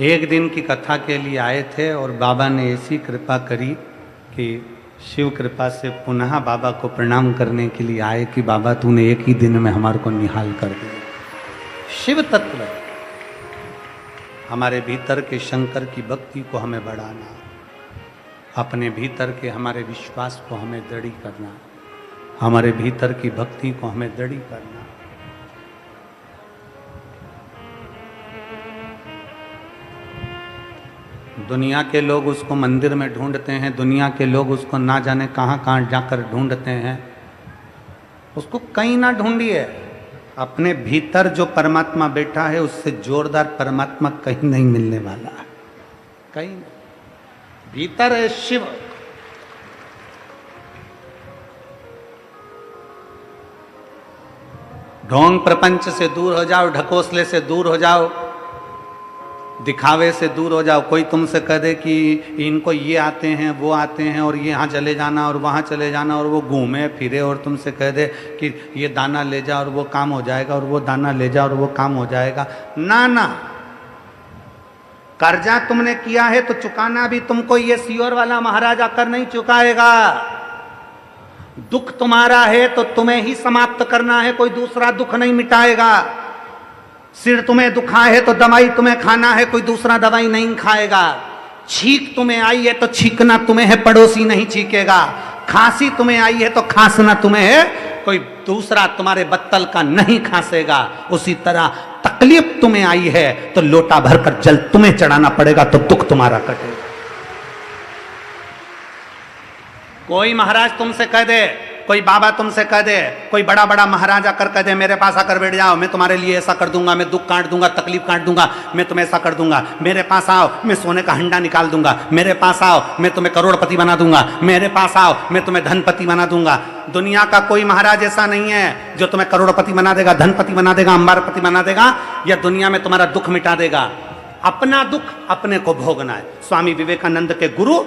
एक दिन की कथा के लिए आए थे और बाबा ने ऐसी कृपा करी कि शिव कृपा से पुनः बाबा को प्रणाम करने के लिए आए कि बाबा तूने एक ही दिन में हमारे को निहाल कर दिया। शिव तत्व, हमारे भीतर के शंकर की भक्ति को हमें बढ़ाना, अपने भीतर के हमारे विश्वास को हमें दृढ़ करना, हमारे भीतर की भक्ति को हमें दृढ़ करना। दुनिया के लोग उसको मंदिर में ढूंढते हैं, दुनिया के लोग उसको ना जाने कहाँ कहाँ जाकर ढूंढते हैं। उसको कहीं ना ढूंढिए, अपने भीतर जो परमात्मा बैठा है उससे जोरदार परमात्मा कहीं नहीं मिलने वाला है, कहीं नहीं। भीतर है शिव। ढोंग प्रपंच से दूर हो जाओ, ढकोसले से दूर हो जाओ, दिखावे से दूर हो जाओ। कोई तुमसे कह दे कि इनको ये आते हैं, वो आते हैं, और ये यहाँ चले जाना और वहाँ चले जाना, और वो घूमे फिरे और तुमसे कह दे कि ये दाना ले जा और वो काम हो जाएगा, और वो दाना ले जा और वो काम हो जाएगा। ना ना, कर्जा तुमने किया है तो चुकाना भी तुमको ये सियोर वाला महाराज आकर नहीं चुकाएगा। दुख तुम्हारा है तो तुम्हें ही समाप्त करना है, कोई दूसरा दुख नहीं मिटाएगा। सिर तुम्हें दुखा है तो दवाई तुम्हें खाना है, कोई दूसरा दवाई नहीं खाएगा। छींक तुम्हें आई है तो छींकना तुम्हें है, पड़ोसी नहीं छींकेगा। खांसी तुम्हें आई है तो खांसना तुम्हें है, कोई दूसरा तुम्हारे बत्तल का नहीं खांसेगा। उसी तरह तकलीफ तुम्हें आई है तो लोटा भरकर जल तुम्हें चढ़ाना पड़ेगा, तो दुख तुम्हारा कटेगा। कोई महाराज तुमसे कह दे, कोई बाबा तुमसे कह दे, कोई बड़ा बड़ा महाराज आकर कह दे मेरे पास आकर बैठ जाओ, मैं तुम्हारे लिए ऐसा कर दूंगा, मैं दुख काट दूंगा, तकलीफ काट दूंगा, मैं तुम्हें ऐसा कर दूंगा, मेरे पास आओ मैं सोने का हंडा निकाल दूंगा, मेरे पास आओ मैं तुम्हें करोड़पति बना दूंगा, मेरे पास आओ मैं तुम्हें धनपति बना दूंगा। दुनिया का कोई महाराज ऐसा नहीं है जो तुम्हें करोड़पति बना देगा, धनपति बना देगा, अंबारपति बना देगा, या दुनिया में तुम्हारा दुख मिटा देगा। अपना दुख अपने को भोगना है। स्वामी विवेकानंद के गुरु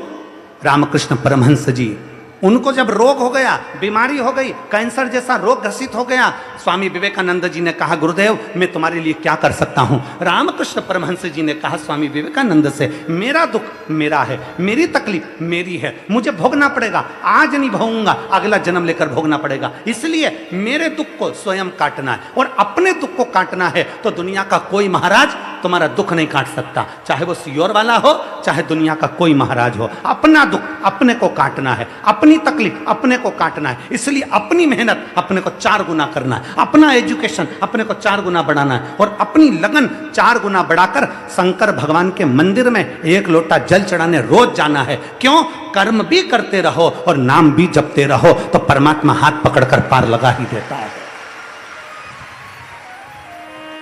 रामकृष्ण परमहंस जी, उनको जब रोग हो गया, बीमारी हो गई, कैंसर जैसा रोग ग्रसित हो गया, स्वामी विवेकानंद जी ने कहा गुरुदेव मैं तुम्हारे लिए क्या कर सकता हूं। रामकृष्ण परमहंस जी ने कहा स्वामी विवेकानंद से, मेरा दुख मेरा है, मेरी तकलीफ मेरी है, मुझे भोगना पड़ेगा, आज नहीं भोगूंगा, अगला जन्म लेकर भोगना पड़ेगा, इसलिए मेरे दुख को स्वयं काटना है। और अपने दुख को काटना है तो दुनिया का कोई महाराज तुम्हारा दुख नहीं काट सकता, चाहे वो सियोर वाला हो, चाहे दुनिया का कोई महाराज हो। अपना दुख अपने को काटना है, अपनी तकलीफ अपने को काटना है। इसलिए अपनी मेहनत अपने को 4 गुना करना है, अपना एजुकेशन अपने को 4 गुना बढ़ाना है, और अपनी लगन 4 गुना बढ़ाकर शंकर भगवान के मंदिर में 1 लोटा जल चढ़ाने रोज जाना है। क्यों? कर्म भी करते रहो और नाम भी जपते रहो, तो परमात्मा हाथ पकड़कर पार लगा ही देता है।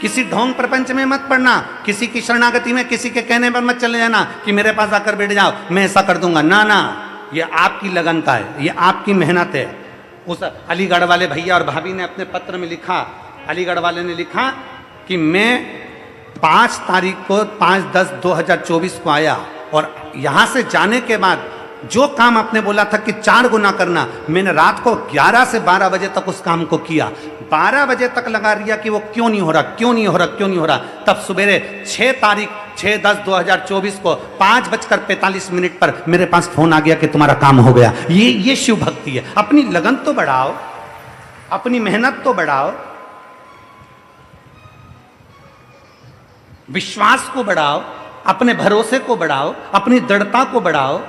किसी ढोंग प्रपंच में मत पड़ना, किसी की शरणागति में, किसी के कहने पर मत चले जाना कि मेरे पास आकर बैठ जाओ, मैं ऐसा कर दूंगा। ना ना, ये आपकी लगनता है, ये आपकी मेहनत है। उस अलीगढ़ वाले भैया और भाभी ने अपने पत्र में लिखा, अलीगढ़ वाले ने लिखा कि मैं 5 तारीख को 5/10/2024 को आया, और यहां से जाने के बाद जो काम आपने बोला था कि 4 गुना करना, मैंने रात को 11 से 12 बजे तक उस काम को किया। 12 बजे तक लगा रिया कि वो क्यों नहीं हो रहा, क्यों नहीं हो रहा, क्यों नहीं हो रहा। तब सवेरे 6 तारीख 6/10/2024 को 5:45 पर मेरे पास फोन आ गया कि तुम्हारा काम हो गया। ये शिव भक्ति है। अपनी लगन तो बढ़ाओ, अपनी मेहनत तो बढ़ाओ, विश्वास को बढ़ाओ, अपने भरोसे को बढ़ाओ, अपनी दृढ़ता को बढ़ाओ।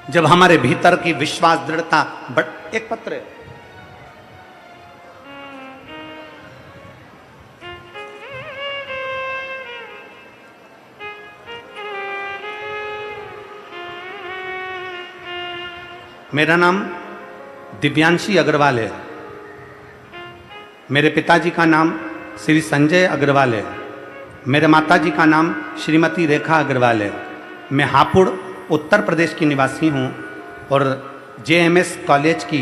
जब हमारे भीतर की विश्वास दृढ़ता एक पत्र है, मेरा नाम दिव्यांशी अग्रवाल है, मेरे पिताजी का नाम श्री संजय अग्रवाल है, मेरे माताजी का नाम श्रीमती रेखा अग्रवाल है। मैं हापुड़ उत्तर प्रदेश की निवासी हूँ और JMS कॉलेज की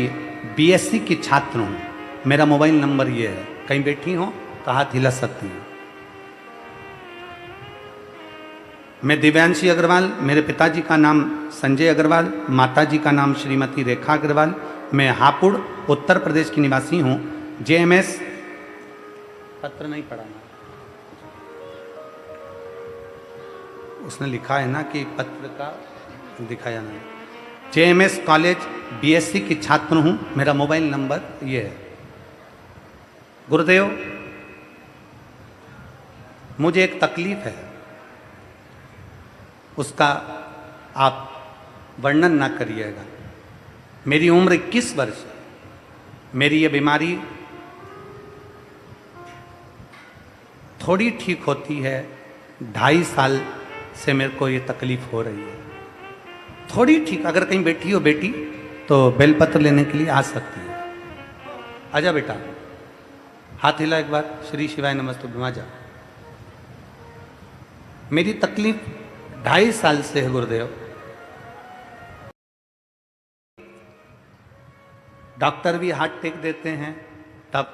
BSc की छात्र हूँ। मेरा मोबाइल नंबर ये है, कहीं बैठी हो तो हाथ हिला सकती हैं। मैं दिव्यांशी अग्रवाल, मेरे पिताजी का नाम संजय अग्रवाल, माताजी का नाम श्रीमती रेखा अग्रवाल। मैं हापुड़ उत्तर प्रदेश की निवासी हूँ। JMS पत्र नहीं पढ़ा, उसने लिखा है ना कि पत्र का दिखाया ना। JMS कॉलेज BSc की छात्र हूँ। मेरा मोबाइल नंबर ये है। गुरुदेव, मुझे एक तकलीफ है, उसका आप वर्णन ना करिएगा। मेरी उम्र 21 वर्ष है। मेरी ये बीमारी थोड़ी ठीक होती है, 2.5 साल से मेरे को ये तकलीफ हो रही है। थोड़ी ठीक, अगर कहीं बैठी हो बेटी तो बेलपत्र लेने के लिए आ सकती है। आजा बेटा, हाथ हिला एक बार, श्री शिवाय नमस्तु, आजा। मेरी तकलीफ 2.5 साल से है गुरुदेव। डॉक्टर भी हाथ टेक देते हैं। तब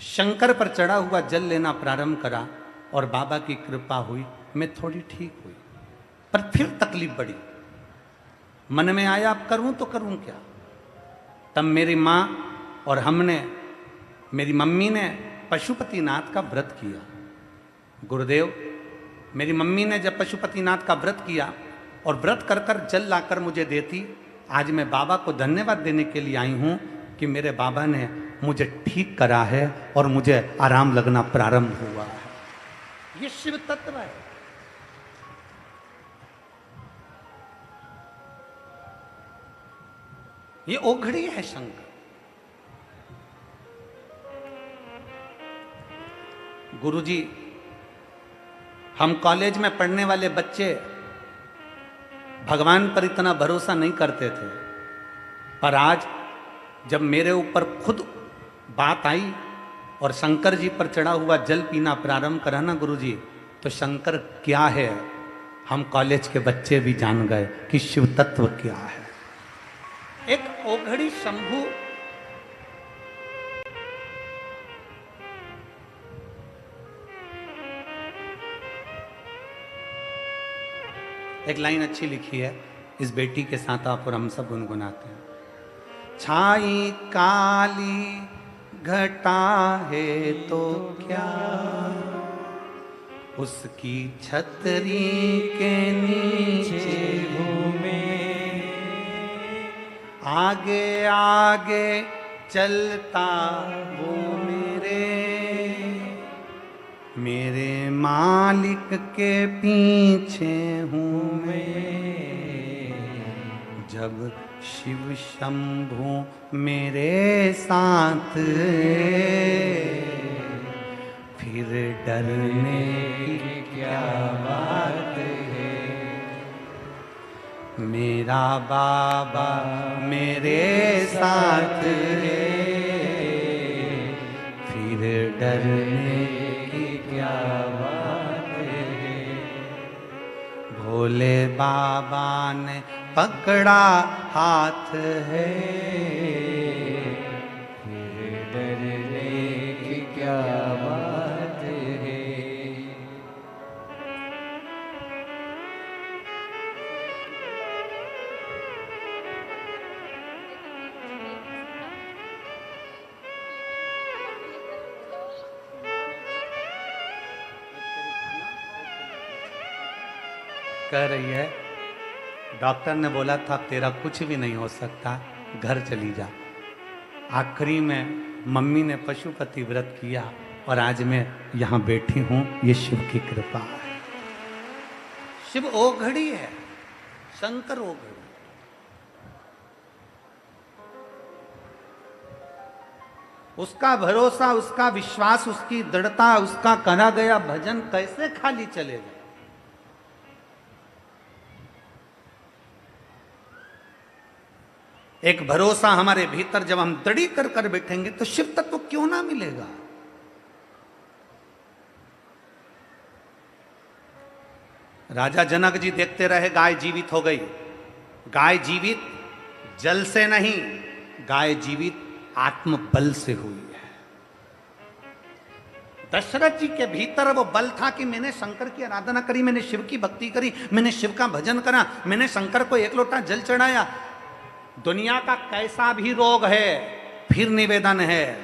शंकर पर चढ़ा हुआ जल लेना प्रारंभ करा और बाबा की कृपा हुई, मैं थोड़ी ठीक हुई। पर फिर तकलीफ बढ़ी। मन में आया अब करूं तो करूं क्या। तब मेरी माँ और मेरी मम्मी ने पशुपतिनाथ का व्रत किया। गुरुदेव, मेरी मम्मी ने जब पशुपतिनाथ का व्रत किया और व्रत कर कर जल लाकर मुझे देती, आज मैं बाबा को धन्यवाद देने के लिए आई हूं कि मेरे बाबा ने मुझे ठीक करा है और मुझे आराम लगना प्रारंभ हुआ है। ये शिव तत्व है। ये ओघड़ी है शंकर। गुरुजी, हम कॉलेज में पढ़ने वाले बच्चे भगवान पर इतना भरोसा नहीं करते थे, पर आज जब मेरे ऊपर खुद बात आई और शंकर जी पर चढ़ा हुआ जल पीना प्रारंभ करा ना गुरुजी, तो शंकर क्या है हम कॉलेज के बच्चे भी जान गए कि शिव तत्व क्या है। एक ओघड़ी शंभु एक लाइन अच्छी लिखी है, इस बेटी के साथ आप और हम सब गुनगुनाते हैं। छाई काली घटा है तो क्या, उसकी छतरी के नीचे घूमे, आगे आगे चलता वो मेरे, मेरे मालिक के पीछे हूँ मैं, जब शिव शंभु मेरे साथ, फिर डरने की क्या बात है। मेरा बाबा मेरे साथ है, फिर डरने की क्या बात है। भोले बाबा ने पकड़ा हाथ है, फिर डरने की क्या बात है। कह रही है डॉक्टर ने बोला था तेरा कुछ भी नहीं हो सकता, घर चली जा। आखिरी में मम्मी ने पशुपति व्रत किया और आज मैं यहाँ बैठी हूँ, ये शिव की कृपा है। शिव ओघड़ी है, शंकर ओघड़ी। उसका भरोसा, उसका विश्वास, उसकी दृढ़ता, उसका करा गया भजन कैसे खाली चलेगा। एक भरोसा हमारे भीतर जब हम दृढ़ी कर कर बैठेंगे तो शिव तत्व क्यों ना मिलेगा। राजा जनक जी देखते रहे, गाय जीवित हो गई। गाय जीवित जल से नहीं, गाय जीवित आत्मबल से हुई है। दशरथ जी के भीतर वो बल था कि मैंने शंकर की आराधना करी, मैंने शिव की भक्ति करी, मैंने शिव का भजन करा, मैंने शंकर को एक लोटा जल चढ़ाया। दुनिया का कैसा भी रोग है, फिर निवेदन है,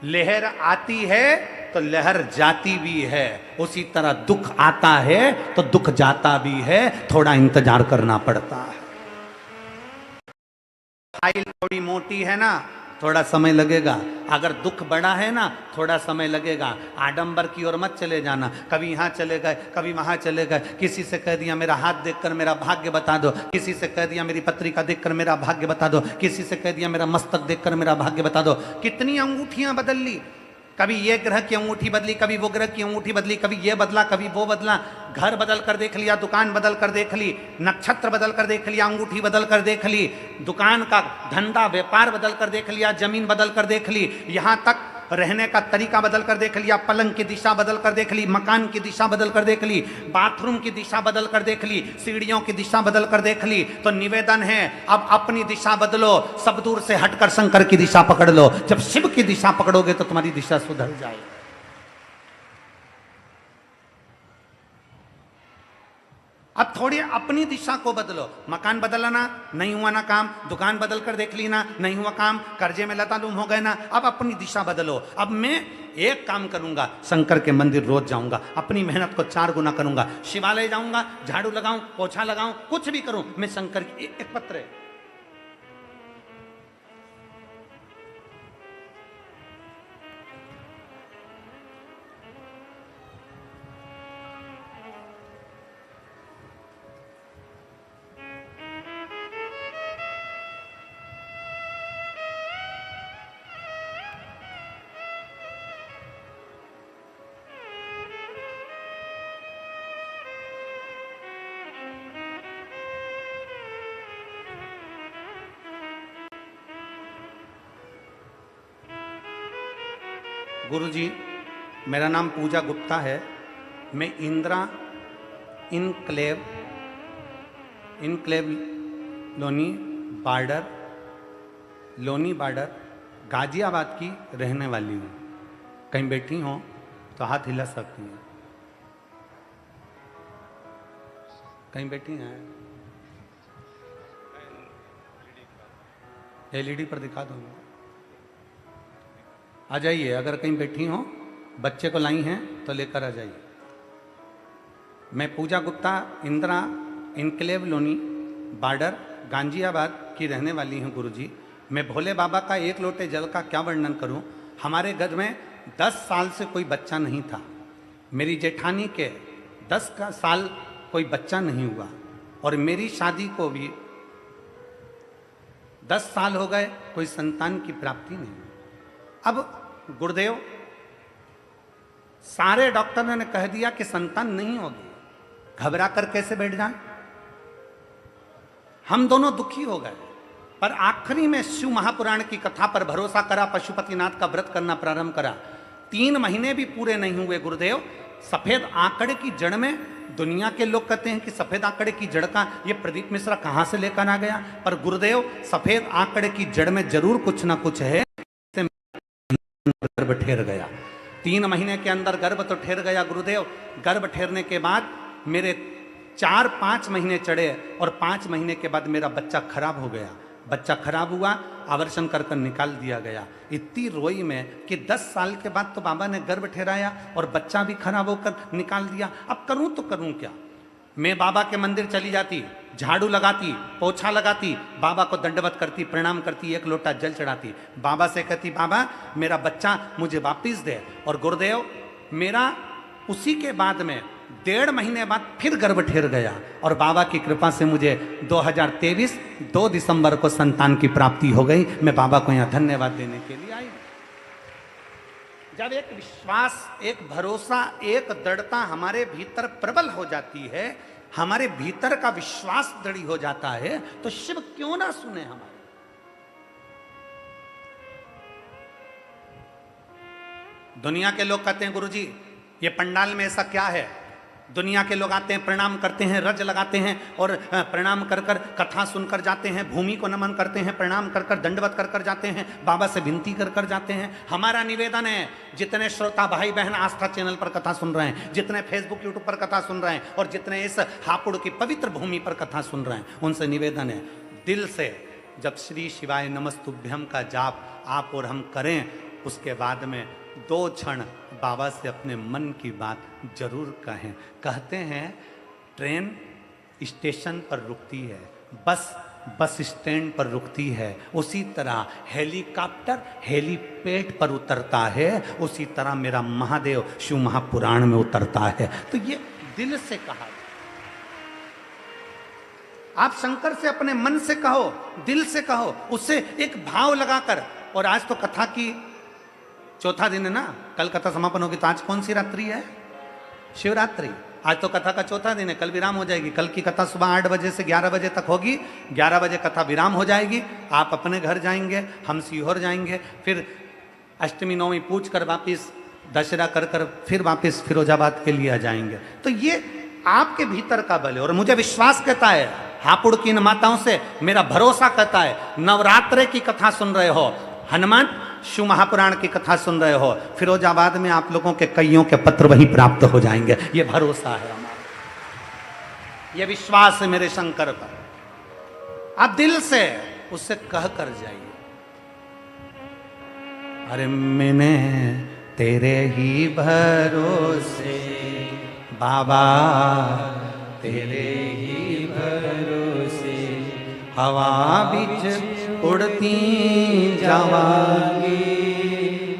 लहर आती है तो लहर जाती भी है, उसी तरह दुख आता है तो दुख जाता भी है, थोड़ा इंतजार करना पड़ता है। फाइल थोड़ी मोटी है ना, थोड़ा समय लगेगा। अगर दुख बड़ा है ना, थोड़ा समय लगेगा। आडंबर की ओर मत चले जाना, कभी यहाँ चले गए, कभी वहां चले गए। किसी से कह दिया मेरा हाथ देखकर मेरा भाग्य बता दो, किसी से कह दिया मेरी पत्रिका देखकर मेरा भाग्य बता दो, किसी से कह दिया मेरा मस्तक देखकर मेरा भाग्य बता दो। कितनी अंगूठियां बदल ली, कभी ये ग्रह की अंगूठी बदली, कभी वो ग्रह की अंगूठी बदली, कभी ये बदला, कभी वो बदला। घर बदल कर देख लिया, दुकान बदल कर देख ली, नक्षत्र बदल कर देख लिया, अंगूठी बदल कर देख ली, दुकान का धंधा व्यापार बदल कर देख लिया, जमीन बदल कर देख ली, यहां तक रहने का तरीका बदल कर देख लिया, पलंग की दिशा बदल कर देख ली, मकान की दिशा बदल कर देख ली, बाथरूम की दिशा बदल कर देख ली, सीढ़ियों की दिशा बदल कर देख ली। तो निवेदन है अब अपनी दिशा बदलो, सब दूर से हटकर शंकर की दिशा पकड़ लो। जब शिव की दिशा पकड़ोगे तो तुम्हारी दिशा सुधर जाएगी। अब थोड़ी अपनी दिशा को बदलो। मकान बदलना नहीं हुआ ना काम, दुकान बदल कर देख ली ना, नहीं हुआ काम, कर्जे में लतालूम हो गए ना, अब अपनी दिशा बदलो। अब मैं एक काम करूंगा, शंकर के मंदिर रोज जाऊंगा, अपनी मेहनत को 4 गुना करूंगा, शिवालय जाऊंगा, झाड़ू लगाऊं, पोछा लगाऊं, कुछ भी करूं, मैं शंकर की एक पत्र है। गुरुजी, मेरा नाम पूजा गुप्ता है। मैं इंदिरा इनक्लेव लोनी बार्डर गाजियाबाद की रहने वाली हूँ। कहीं बैठी हो तो हाथ हिला सकती हैं। कहीं बैठी हैं, एलईडी पर दिखा दूँगा, आ जाइए। अगर कहीं बैठी हो, बच्चे को लाई हैं तो लेकर आ जाइए। मैं पूजा गुप्ता इंदिरा इनक्लेव लोनी बार्डर गाजियाबाद की रहने वाली हूँ। गुरुजी, मैं भोले बाबा का एक लोटे जल का क्या वर्णन करूँ। हमारे घर में 10 साल से कोई बच्चा नहीं था। मेरी जेठानी के 10 का साल कोई बच्चा नहीं हुआ और मेरी शादी को भी 10 साल हो गए, कोई संतान की प्राप्ति नहीं। अब गुरुदेव सारे डॉक्टरों ने कह दिया कि संतान नहीं होगी, घबरा कर कैसे बैठ जाए। हम दोनों दुखी हो गए, पर आखिरी में शिव महापुराण की कथा पर भरोसा करा, पशुपतिनाथ का व्रत करना प्रारंभ करा। 3 महीने भी पूरे नहीं हुए गुरुदेव, सफेद आंकड़े की जड़ में, दुनिया के लोग कहते हैं कि सफेद आंकड़े की जड़ का ये प्रदीप मिश्रा कहां से लेकर आ गया, पर गुरुदेव सफेद आंकड़े की जड़ में जरूर कुछ ना कुछ है। गर्भ ठहर गया, 3 महीने के अंदर गर्भ तो ठहर गया गुरुदेव। गर्भ ठहरने के बाद मेरे 4-5 महीने चढ़े और 5 महीने के बाद मेरा बच्चा खराब हो गया। बच्चा खराब हुआ, आवर्षण कर कर निकाल दिया गया। इतनी रोई में कि 10 साल के बाद तो बाबा ने गर्भ ठहराया और बच्चा भी खराब होकर निकाल दिया। अब करूं तो करूं क्या। मैं बाबा के मंदिर चली जाती, झाड़ू लगाती, पोछा लगाती, बाबा को दंडवत करती, प्रणाम करती, 1 लोटा जल चढ़ाती, बाबा से कहती बाबा मेरा बच्चा मुझे वापिस दे। और गुरुदेव मेरा उसी के बाद में 1.5 महीने बाद फिर गर्भ ठहर गया और बाबा की कृपा से मुझे 2023 2 दिसंबर को संतान की प्राप्ति हो गई। मैं बाबा को यहाँ धन्यवाद देने के लिए आई। जब एक विश्वास, एक भरोसा, एक दृढ़ता हमारे भीतर प्रबल हो जाती है, हमारे भीतर का विश्वास दृढ़ हो जाता है, तो शिव क्यों ना सुने हमारे। दुनिया के लोग कहते हैं गुरुजी ये पंडाल में ऐसा क्या है। दुनिया के लोग आते हैं, प्रणाम करते हैं, रज लगाते हैं और प्रणाम कर कर कथा सुनकर जाते हैं, भूमि को नमन करते हैं, प्रणाम कर कर दंडवत कर कर जाते हैं, बाबा से विनती कर कर जाते हैं। हमारा निवेदन है, जितने श्रोता भाई बहन आस्था चैनल पर कथा सुन रहे हैं, जितने फेसबुक यूट्यूब पर कथा सुन रहे हैं और जितने इस हापुड़ की पवित्र भूमि पर कथा सुन रहे हैं, उनसे निवेदन है दिल से जब श्री शिवाय नमस्तुभ्यम का जाप आप और हम करें, उसके बाद में 2 क्षण बाबा से अपने मन की बात जरूर कहें। कहते हैं ट्रेन स्टेशन पर रुकती है, बस स्टैंड पर रुकती है, उसी तरह हेलीकॉप्टर हेलीपैड पर उतरता है, उसी तरह मेरा महादेव शिव महापुराण में उतरता है। तो ये दिल से कहा। आप शंकर से अपने मन से कहो, दिल से कहो, उससे एक भाव लगाकर। और आज तो कथा की 4था दिन है ना, कल कथा समापन होगी, तो आज कौन सी रात्रि है? शिवरात्रि। आज तो कथा का 4था दिन है, कल विराम हो जाएगी। कल की कथा सुबह 8 बजे से 11 बजे तक होगी, 11 बजे कथा विराम हो जाएगी। आप अपने घर जाएंगे, हम सीहोर जाएंगे, फिर अष्टमी नवमी पूछ कर वापिस दशहरा कर कर फिर वापिस फिरोजाबाद के लिए आ जाएंगे। तो ये आपके भीतर का बल है और मुझे विश्वास कहता है, हापुड़ की इन माताओं से मेरा भरोसा कहता है, नवरात्रे की कथा सुन रहे हो, हनुमान शिव महापुराण की कथा सुन रहे हो, फिरोजाबाद में आप लोगों के कईयों के पत्र वहीं प्राप्त हो जाएंगे। ये भरोसा है हमारा, ये विश्वास है मेरे शंकर पर। आप दिल से उससे कह कर जाइए, अरे मैंने तेरे ही भरोसे बाबा, तेरे ही भरोसे हवा बिच उड़ती जावांगी,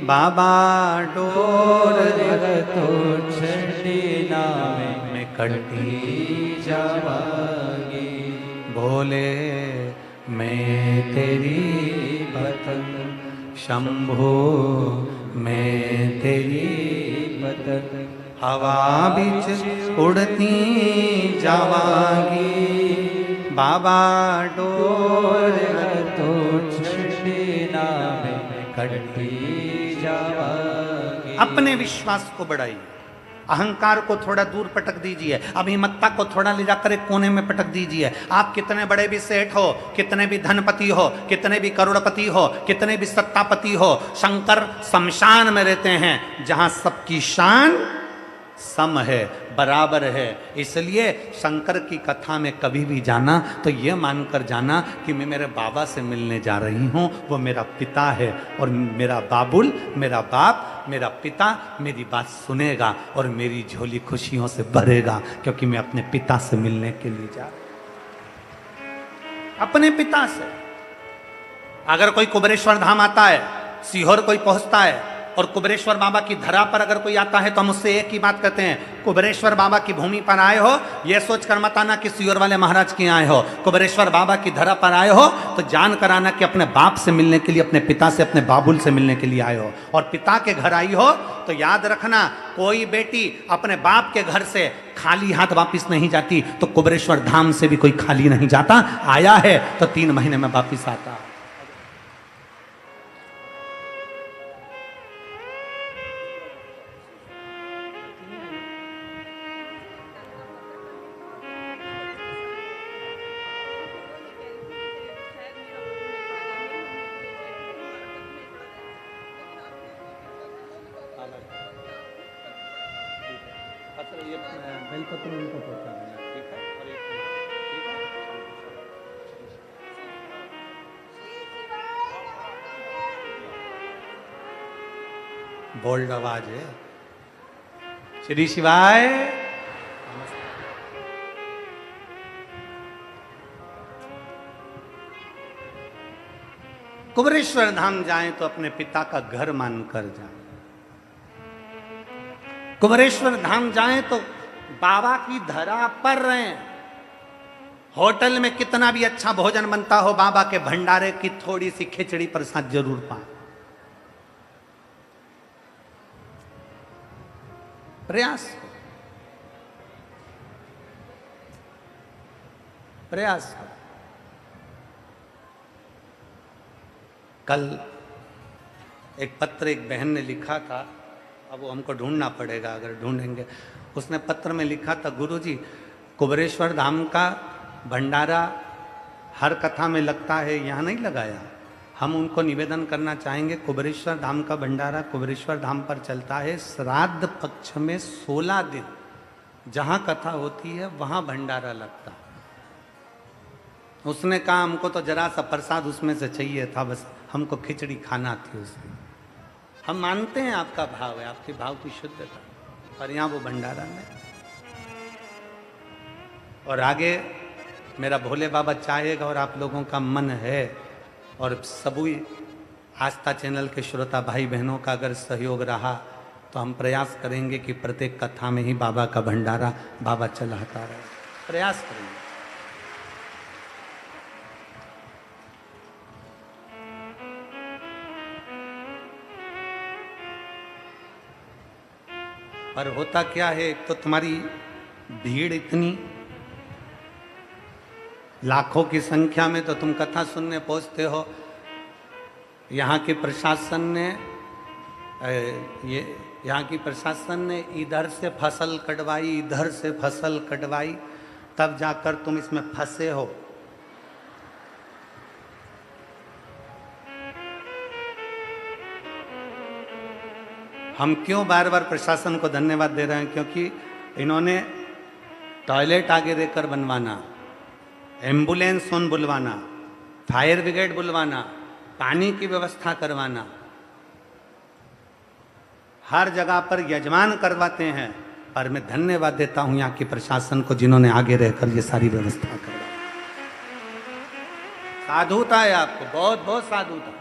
बाबा डोर तो छड़ना में कटी जावांगी, बोले मैं तेरी पतंग शंभो, मैं तेरी पतंग हवा बिच उड़ती जावांगी, बाबा डोर तो छड़ना में कटी जावांगी। अपने विश्वास को बढ़ाइए, अहंकार को थोड़ा दूर पटक दीजिए, अभिमत्ता को थोड़ा ले जाकर एक कोने में पटक दीजिए। आप कितने बड़े भी सेठ हो, कितने भी धनपति हो, कितने भी करोड़पति हो, कितने भी सत्तापति हो, शंकर शमशान में रहते हैं जहां सबकी शान सम है, बराबर है। इसलिए शंकर की कथा में कभी भी जाना तो ये मानकर जाना कि मैं मेरे बाबा से मिलने जा रही हूँ, वो मेरा पिता है और मेरा बाबुल, मेरा बाप, मेरा पिता मेरी बात सुनेगा और मेरी झोली खुशियों से भरेगा, क्योंकि मैं अपने पिता से मिलने के लिए जा रहा हूं। अपने पिता से। अगर कोई कुबेरेश्वर धाम आता है, सीहोर कोई पहुंचता है और कुबेरेश्वर बाबा की धरा पर अगर कोई आता है तो हम उससे एक ही बात कहते हैं, कुबेरेश्वर बाबा की भूमि पर आए हो ये सोच कर मत आना कि सियोर वाले महाराज के आए हो। कुबेरेश्वर बाबा की धरा पर आए हो तो जान कर आना कि अपने बाप से मिलने के लिए, अपने पिता से, अपने बाबुल से मिलने के लिए आए हो। और पिता के घर आई हो तो याद रखना, कोई बेटी अपने बाप के घर से खाली हाथ वापिस नहीं जाती, तो कुबेरेश्वर धाम से भी कोई खाली नहीं जाता। आया है तो 3 महीने में वापिस आता। बेलपत्र उनको पहुंचा देना, ठीक है? और एक ठीक है, बोल्ड आवाज है। श्री शिवाय। कुबेरेश्वर धाम जाएं तो अपने पिता का घर मानकर जाएं। कुबेरेश्वर धाम जाएं तो बाबा की धरा पर रहें। होटल में कितना भी अच्छा भोजन बनता हो, बाबा के भंडारे की थोड़ी सी खिचड़ी प्रसाद जरूर पाएं। प्रयास प्रयास। कल एक पत्र एक बहन ने लिखा था, अब वो हमको ढूंढना पड़ेगा, अगर ढूंढेंगे। उसने पत्र में लिखा था, गुरुजी कुबेरेश्वर धाम का भंडारा हर कथा में लगता है, यहाँ नहीं लगाया। हम उनको निवेदन करना चाहेंगे, कुबेरेश्वर धाम का भंडारा कुबेरेश्वर धाम पर चलता है। श्राद्ध पक्ष में 16 दिन जहाँ कथा होती है वहाँ भंडारा लगता है। उसने कहा हमको तो जरा सा प्रसाद उसमें से चाहिए था, बस हमको खिचड़ी खाना थी उसमें। हम मानते हैं आपका भाव है, आपके भाव की शुद्धता, पर यहाँ वो भंडारा नहीं। और आगे मेरा भोले बाबा चाहेगा और आप लोगों का मन है, और सभी आस्था चैनल के श्रोता भाई बहनों का अगर सहयोग रहा तो हम प्रयास करेंगे कि प्रत्येक कथा में ही बाबा का भंडारा बाबा चलाता रहे। प्रयास करेंगे। पर होता क्या है, एक तो तुम्हारी भीड़ इतनी लाखों की संख्या में, तो तुम कथा सुनने पहुंचते हो। यहाँ के प्रशासन ने यहाँ की प्रशासन ने इधर से फसल कटवाई, इधर से फसल कटवाई, तब जाकर तुम इसमें फंसे हो। हम क्यों बार बार प्रशासन को धन्यवाद दे रहे हैं, क्योंकि इन्होंने टॉयलेट आगे देकर बनवाना, एम्बुलेंस उन बुलवाना, फायर ब्रिगेड बुलवाना, पानी की व्यवस्था करवाना, हर जगह पर यजमान करवाते हैं। पर मैं धन्यवाद देता हूं यहाँ के प्रशासन को, जिन्होंने आगे रहकर ये सारी व्यवस्था करवाई। साधुता है आपको, बहुत बहुत साधुता।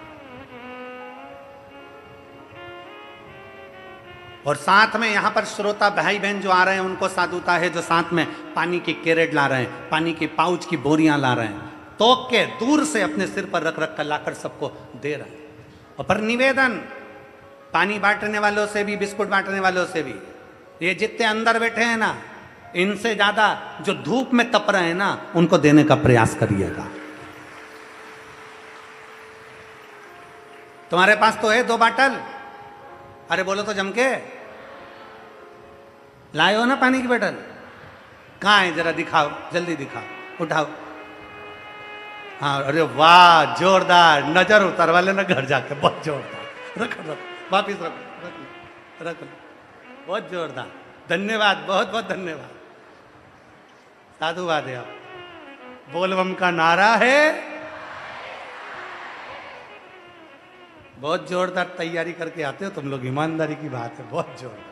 और साथ में यहाँ पर श्रोता भाई बहन जो आ रहे हैं उनको साधुता है, जो साथ में पानी की कैरेट ला रहे हैं, पानी की पाउच की बोरियां ला रहे हैं, तोक के दूर से अपने सिर पर रख रख कर लाकर सबको दे रहे हैं। और पर निवेदन, पानी बांटने वालों से भी, बिस्कुट बांटने वालों से भी, ये जितने अंदर बैठे हैं ना, इनसे ज्यादा जो धूप में तप रहे हैं ना, उनको देने का प्रयास करिएगा। तुम्हारे पास तो है 2 बाटल, अरे बोलो तो जम के लाए हो ना पानी की बोतल, कहाँ है जरा दिखाओ, जल्दी दिखाओ, उठाओ। हाँ, अरे वाह, जोरदार, नजर उतार वाले ना घर जाके, बहुत जोरदार। रखो रखो, वापिस रखो, रखो रखो, बहुत जोरदार, धन्यवाद, बहुत बहुत धन्यवाद, साधुवाद है। आप बोलबम का नारा है, बहुत जोरदार तैयारी करके आते हो तुम लोग, ईमानदारी की बात है, बहुत जोरदार।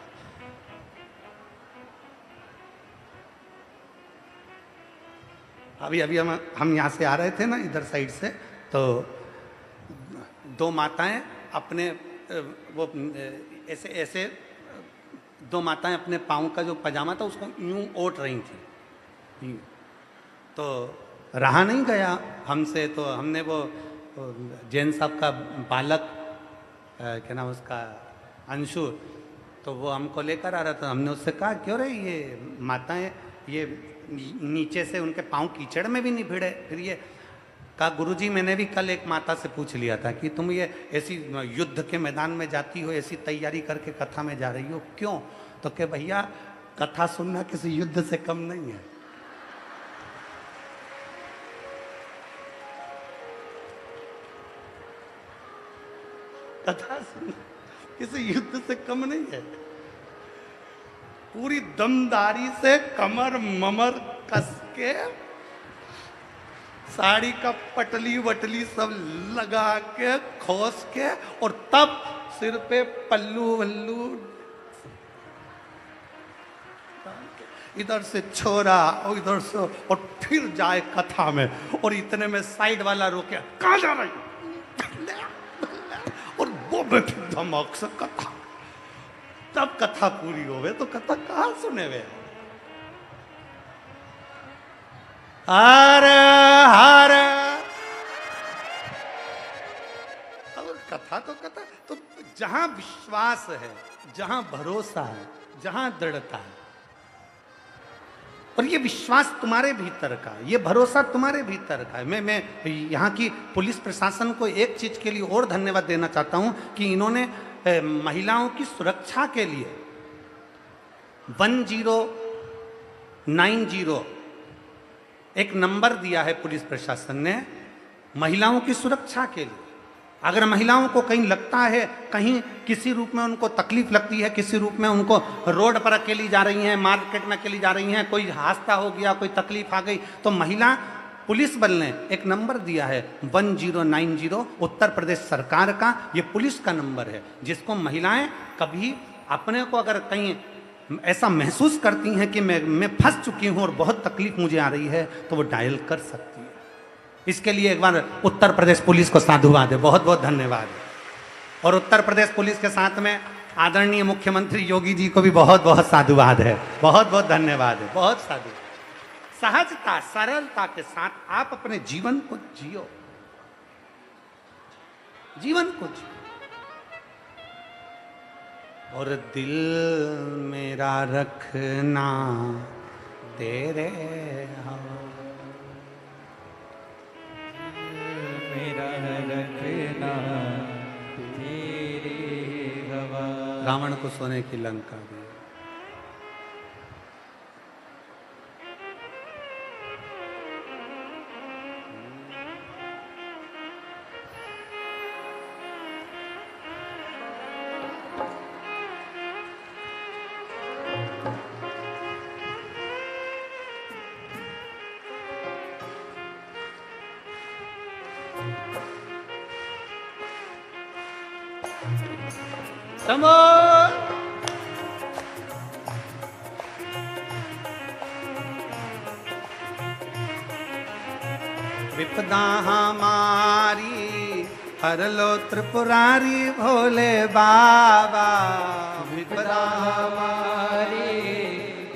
अभी अभी हम यहाँ से आ रहे थे ना, इधर साइड से, तो 2 माताएं अपने वो ऐसे ऐसे दो माताएं अपने पाँव का जो पजामा था उसको यूं ओट रही थी, तो रहा नहीं गया हमसे, तो हमने वो जैन साहब का बालक क्या नाम उसका, अंशु, तो वो हमको लेकर आ रहा था। हमने उससे कहा क्यों रे ये माताएं ये नीचे से उनके पाँव कीचड़ में भी नहीं भिड़े? फिर ये कहा गुरुजी मैंने भी कल एक माता से पूछ लिया था कि तुम ये ऐसी युद्ध के मैदान में जाती हो, ऐसी तैयारी करके कथा में जा रही हो, क्यों? तो कि भैया कथा सुनना किसी युद्ध से कम नहीं है। कथा सुनना किसी युद्ध से कम नहीं है। पूरी दमदारी से कमर ममर कस के साड़ी का पटली वटली सब लगा के खोस के और तब सिर पे पल्लू वल्लू इधर से छोरा और इधर से, और फिर जाए कथा में, और इतने में साइड वाला रोके कहाँ जा रही और वो फिर धमक से कथा, तब कथा पूरी होवे तो कथा कहाँ सुने वे। हर हर कथा तो कथा, तो जहां विश्वास है, जहां भरोसा है, जहां दृढ़ता है, और ये विश्वास तुम्हारे भीतर का, ये भरोसा तुम्हारे भीतर का है। मैं यहाँ की पुलिस प्रशासन को एक चीज के लिए और धन्यवाद देना चाहता हूं कि इन्होंने महिलाओं की सुरक्षा के लिए 1090 एक नंबर दिया है पुलिस प्रशासन ने महिलाओं की सुरक्षा के लिए। अगर महिलाओं को कहीं लगता है, कहीं किसी रूप में उनको तकलीफ लगती है, किसी रूप में उनको रोड पर अकेली जा रही हैं, मार्केट में अकेली जा रही हैं, कोई हादसा हो गया, कोई तकलीफ आ गई, तो महिला पुलिस बल ने एक नंबर दिया है 1090, उत्तर प्रदेश सरकार का ये पुलिस का नंबर है, जिसको महिलाएं कभी अपने को अगर कहीं ऐसा महसूस करती हैं कि मैं फंस चुकी हूं और बहुत तकलीफ मुझे आ रही है, तो वो डायल कर सकती है। इसके लिए एक बार उत्तर प्रदेश पुलिस को साधुवाद है, बहुत बहुत धन्यवाद। और उत्तर प्रदेश पुलिस के साथ में आदरणीय मुख्यमंत्री योगी जी को भी बहुत बहुत साधुवाद है, बहुत बहुत धन्यवाद है, बहुत साधु। सहजता सरलता के साथ आप अपने जीवन को जियो, जीवन को जियो। और दिल मेरा रखना तेरे हवा, मेरा रखना तेरे हवा। रावण को सोने की लंका दी। समो विपदा हमारी हर लो त्रिपुरारी भोले बाबा, विपदा हमारी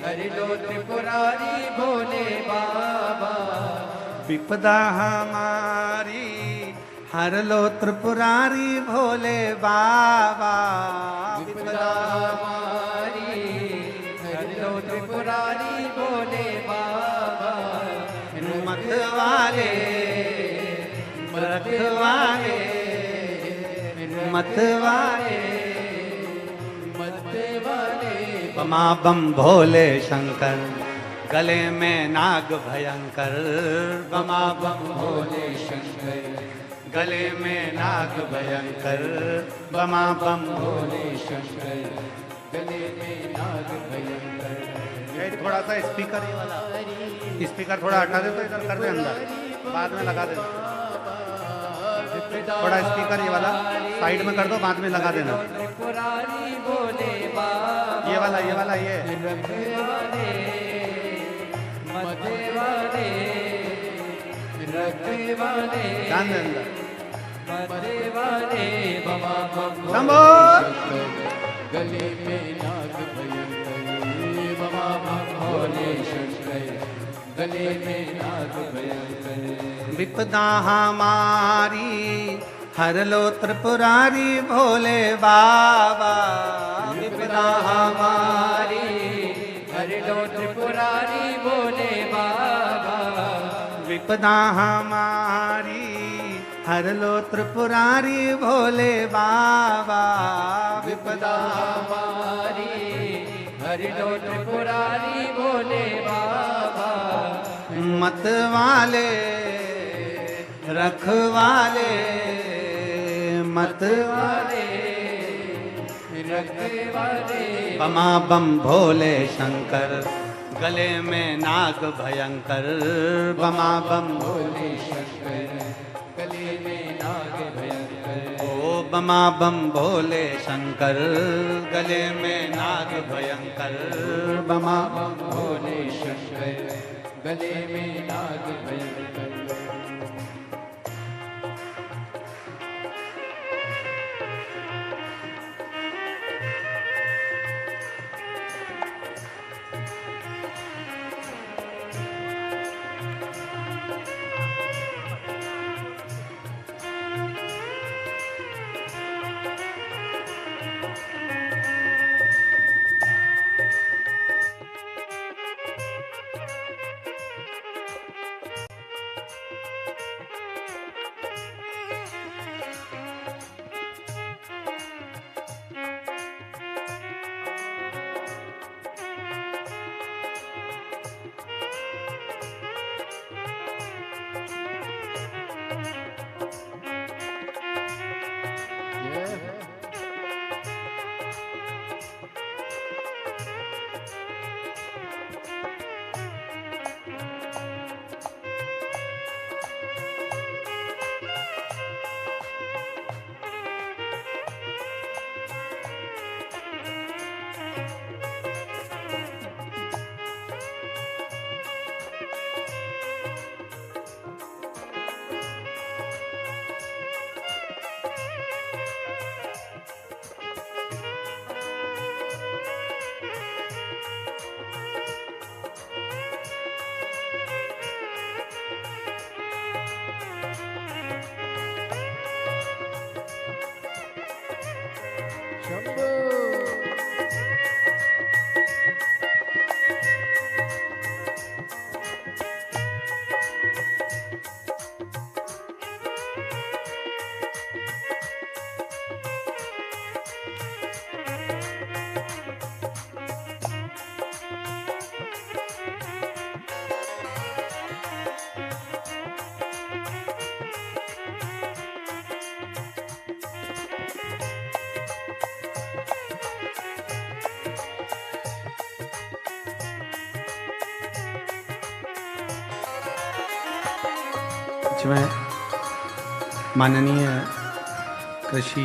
हर लो त्रिपुरारी भोले बाबा, विपदा हमारी हर लो त्रिपुरारी भोले बाबा, विपदा हमारी हर लो त्रिपुरारी भोले बाबा। मत वाले मत वाले मत वाले मत वाले बमा बम भोले शंकर, गले में नाग भयंकर, बमा बम भोले शंकर, गले में नाग भयंकर, बमा बम भोले शंकर, गले में नाग भयंकर। ये थोड़ा सा स्पीकर ये वाला स्पीकर थोड़ा हटा दे तो इधर कर दे, अंदर बाद में लगा देना। थोड़ा स्पीकर ये वाला साइड में कर दो, बाद में लगा देना। ये वाला ये ध्यान दे अंदर। मत वाले बमा शंभो गले में नाग भयंकर ममा भोले शंकर गले में नाग भयंकर विपदा हमारी हर लो त्रिपुरारी भोले बाबा विपदा हमारी हर लो त्रिपुरारी भोले बाबा विपदा हमारी हर लो त्रिपुरारी भोले बाबा विपदा हमारी हर लो त्रिपुरारी भोले बाबा मत वाले रखवाले मत वाले रखवाले बमा बम भोले शंकर गले में नाग भयंकर बमा बम भोले शंकर गले में नाग भयंकर ओ बमा बम भोले शंकर गले में नाग भयंकर बमा बम भोले शंकर गले में नाग भयंकर में माननीय कृषि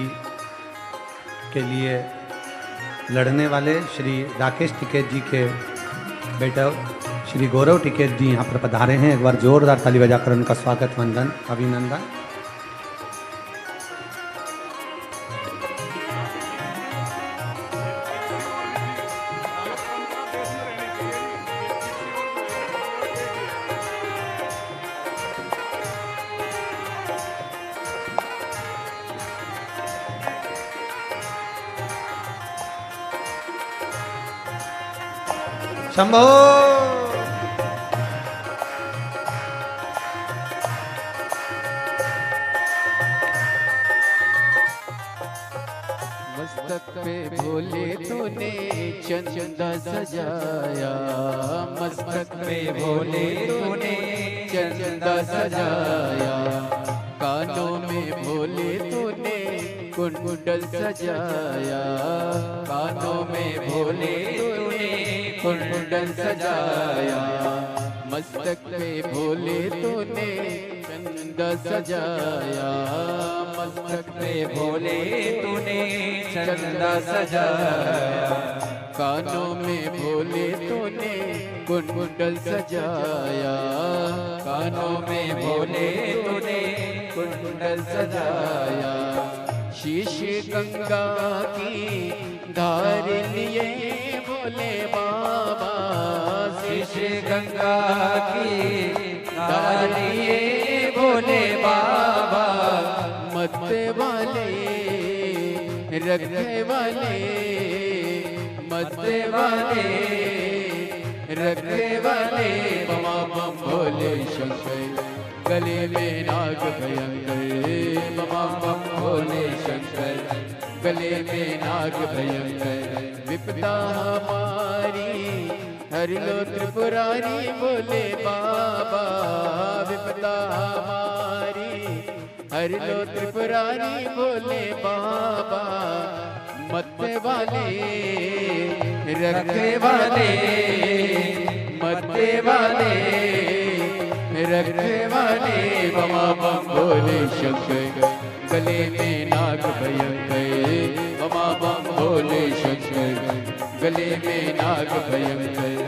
के लिए लड़ने वाले श्री राकेश टिकैत जी के बेटा श्री गौरव टिकैत जी यहाँ पर पधारे हैं। एक बार जोरदार ताली बजाकर उनका स्वागत वंदन अभिनंदन। शंभो मस्तक पे भोले तूने चंदा सजाया, मस्तक पे भोले तूने चंदा सजाया, कानों में भोले तूने कुंडल सजाया, कानों में भोले तूने कुंडल सजाया, मस्तक पे भोले तूने चंदा सजाया, मस्तक पे भोले तूने चंदा सजाया, कानों में भोले तूने कुंडल सजाया, कानों में भोले तूने कुंडल सजाया, शीश गंगा की धार लिए भोले बाबा, शीश गंगा की धार लिए भोले बाबा, मत वाले रखने वाले, मत वाले रखने वाले, बमा बम भोले शंकर, गले में नाग भयंकर, बमा बम भोले शंकर, गले में नाग भयंकर, विपदा हमारी हर लो त्रिपुरारी भोले बाबा, विपदा हमारी हर लो त्रिपुरारी भोले बाबा, मत वाले रखने वाले, मत वाले रखने वाले, बमा बम भोले शंकर, गले में नाग भयंकर, बमा बम भोले शंकर, गले में नाग भयंकर।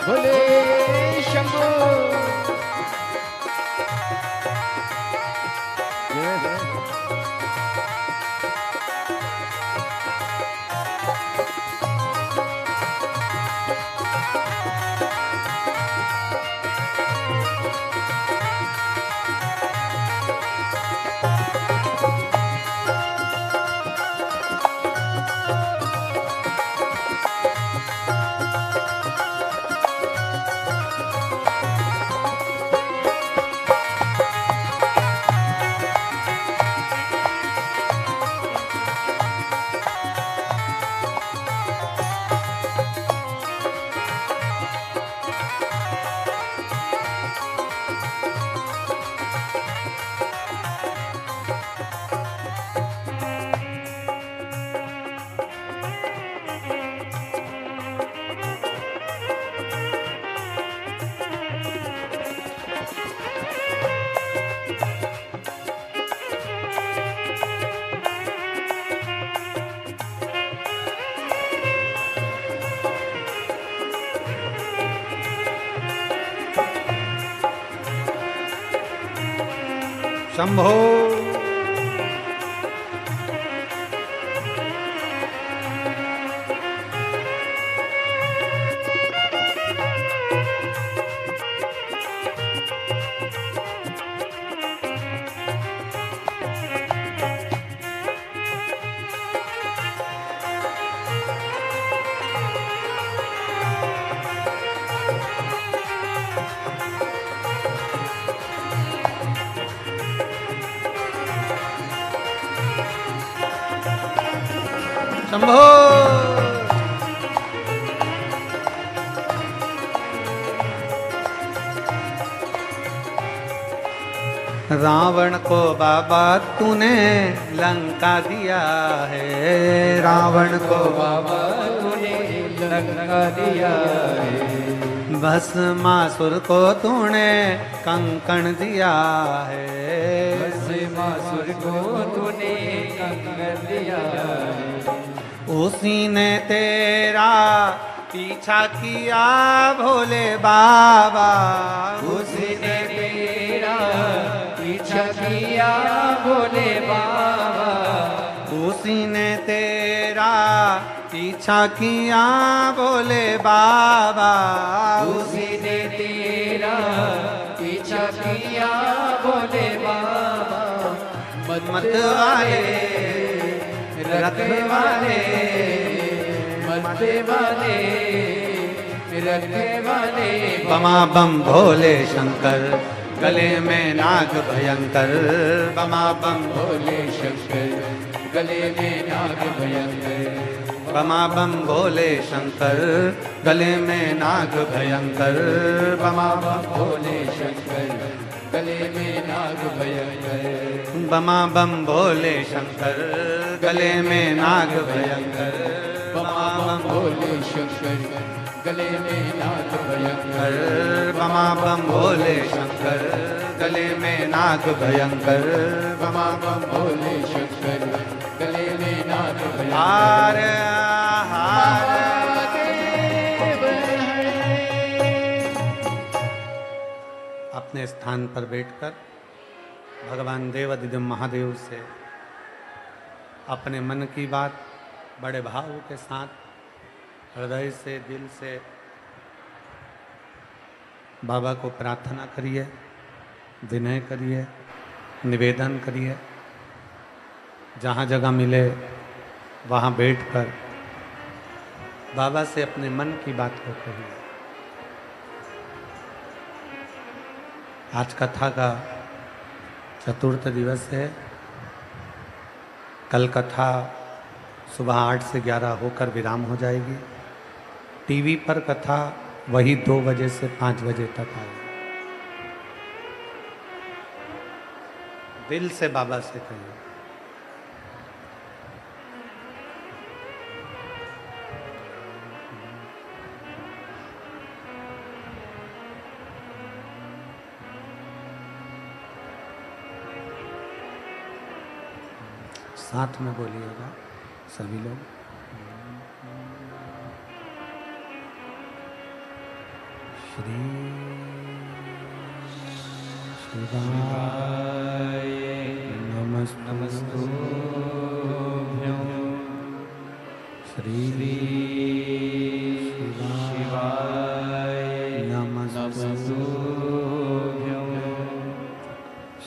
भोले शंभो, शंभो। शंभो। रावण को बाबा तूने लंका दिया है, रावण को बाबा तूने लंका दिया है, भस्मासुर को तूने कंकण दिया है, भस्मासुर को तूने कंकण दिया है, उसी ने तेरा पीछा किया भोले बाबा, उसी ने तेरा पीछा किया भोले बाबा, उसी ने तेरा पीछा किया भोले बाबा, उसी ने तेरा पीछा किया भोले बाबा, मत वाले रखवाले मरते वाले रखवाले। बमा बम भोले शंकर गले में नाग भयंकर। बमा बम भोले शंकर गले में नाग भयंकर। बमा बम भोले शंकर गले में नाग भयंकर। बमा बम भोले शंकर गले में नाग भयंकर। बमा बम भोले शंकर गले में नाग भयंकर। बमा बम भोले शंकर गले में नाग भयंकर। बमा बम भोले शंकर गले में नाग भयंकर। बमा बम भोले शंकर गले में नाग भयंकर। हार हार अपने स्थान पर बैठकर भगवान देवाधिदेव महादेव से अपने मन की बात बड़े भाव के साथ हृदय से दिल से बाबा को प्रार्थना करिए, विनय करिए, निवेदन करिए। जहाँ जगह मिले वहाँ बैठकर बाबा से अपने मन की बात को कहिए। आज कथा का चतुर्थ दिवस है। कल कथा सुबह 8 से 11 होकर विराम हो जाएगी। टीवी पर कथा वही 2 बजे से 5 बजे तक आएगी। दिल से बाबा से कहिए। साथ में बोलिएगा सभी लोग। श्री शिवाय नमस्तुभ्यं। श्री शिवाय नमस्तुभ्यं।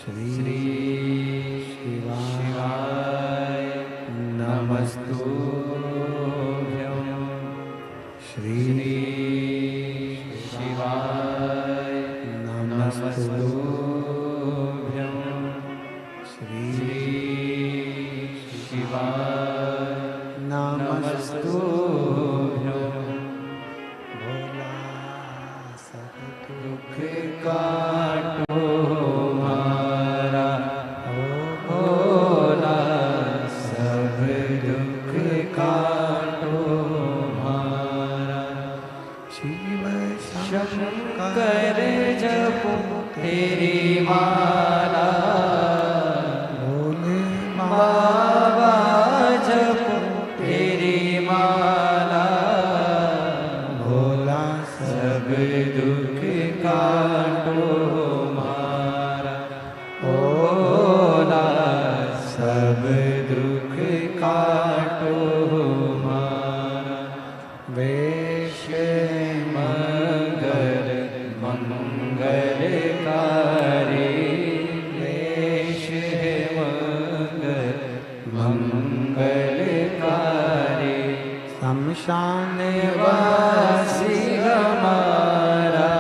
श्री शिवाय नमस्तुभ्यं। श्री शिवाय नमस्तुभ्यं। श्री शिवाय नमस्तुभ्यं। भोला सब दुख काटो हमारा, ओ भोला सब दुख काटो हमारा। शिव शंकर जपो तेरी माला, भोले बाबा जपो तेरी माला। भोला सब दुख काटो हमारा, ओ भोला सब दुख काटो हमारा। वेश मंगल मंगलकारी, वेश मंगल मंगलकारी। शमशान वासी हमारा,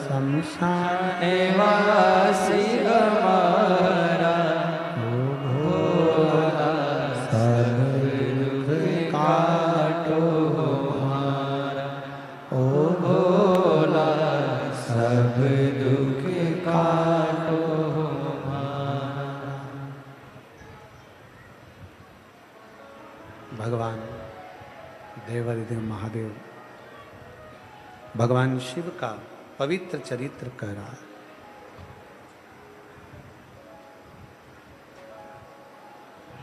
शमशान वासी हमारा। ओ भोला सब दुख काटो हमारा, ओ भोला सब दुख काटो हमारा। भगवान देवाधिदेव महादेव भगवान शिव का पवित्र चरित्र कह रहा है।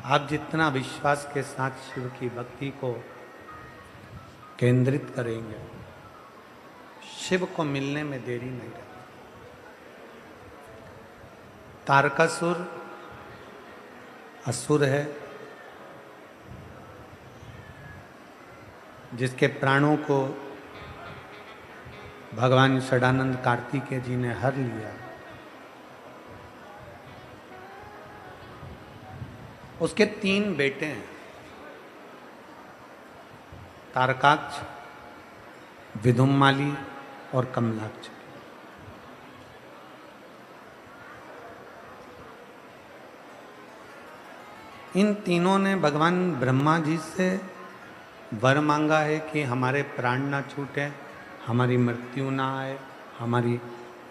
आप जितना विश्वास के साथ शिव की भक्ति को केंद्रित करेंगे, शिव को मिलने में देरी नहीं रहेगी। तारकासुर असुर है जिसके प्राणों को भगवान षडानंद कार्तिकेय जी ने हर लिया। उसके 3 बेटे हैं, तारकाक्ष, विदुम्माली और कमलाक्ष। इन तीनों ने भगवान ब्रह्मा जी से वर मांगा है कि हमारे प्राण ना छूटे, हमारी मृत्यु ना आए, हमारी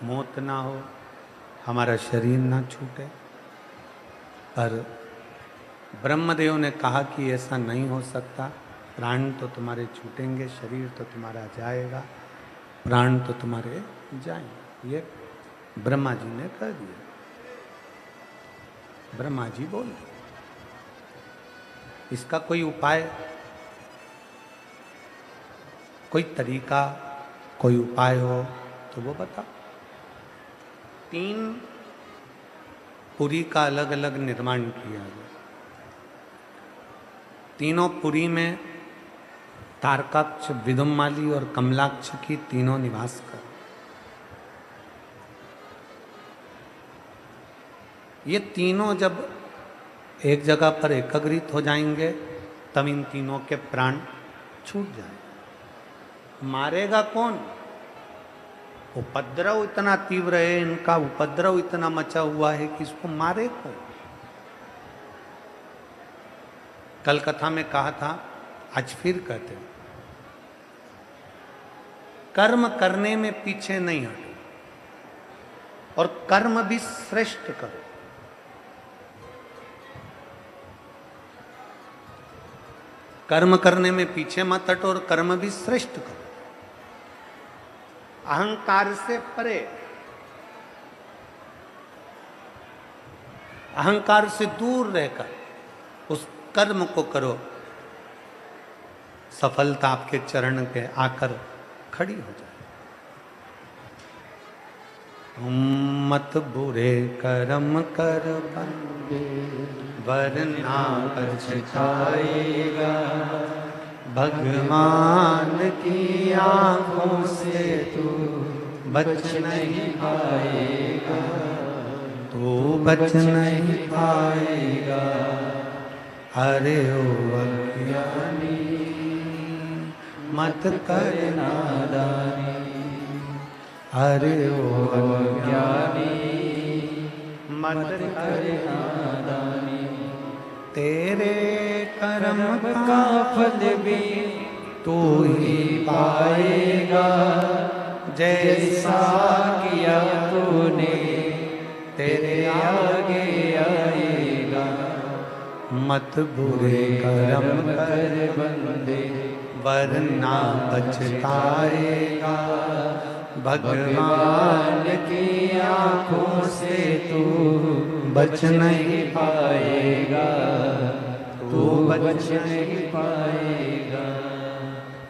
मौत ना हो, हमारा शरीर ना छूटे। पर ब्रह्मदेव ने कहा कि ऐसा नहीं हो सकता, प्राण तो तुम्हारे छूटेंगे, शरीर तो तुम्हारा जाएगा, प्राण तो तुम्हारे जाएंगे। ये ब्रह्मा जी ने कह दिया। ब्रह्मा जी बोल दिए। इसका कोई उपाय, कोई तरीका, कोई उपाय हो तो वो बताओ। 3 पुरी का अलग अलग निर्माण किया गया। तीनों पुरी में तारकाक्ष, विदुम्माली और कमलाक्ष की तीनों निवास कर। ये तीनों जब एक जगह पर एकत्रित हो जाएंगे तब इन तीनों के प्राण छूट जाएंगे। मारेगा कौन? उपद्रव इतना तीव्र है, इनका उपद्रव इतना मचा हुआ है कि इसको मारे कौन? कल कथा में कहा था, आज फिर कहते हैं, कर्म करने में पीछे नहीं हटो और कर्म भी श्रेष्ठ करो। कर्म करने में पीछे मत हटो और कर्म भी श्रेष्ठ करो। अहंकार से परे, अहंकार से दूर रहकर उस कर्म को करो, सफलता आपके चरण पे आकर खड़ी हो जाए। मत बुरे कर्म कर बंदे वरना पछताएगा, भगवान की आंखों से तू बच नहीं पाएगा, तू बच नहीं पाएगा। अरे ओ अज्ञानी मत कर नादानी, अरे ओ अज्ञानी मत कर नादानी। तेरे कर्म का फल भी तू ही पाएगा, जैसा किया तूने तेरे आगे आएगा। मत बुरे कर्म कर बंदे वरना पछताएगा, भगवान की आंखों से तू बच नहीं पाएगा, तू बच नहीं पाएगा।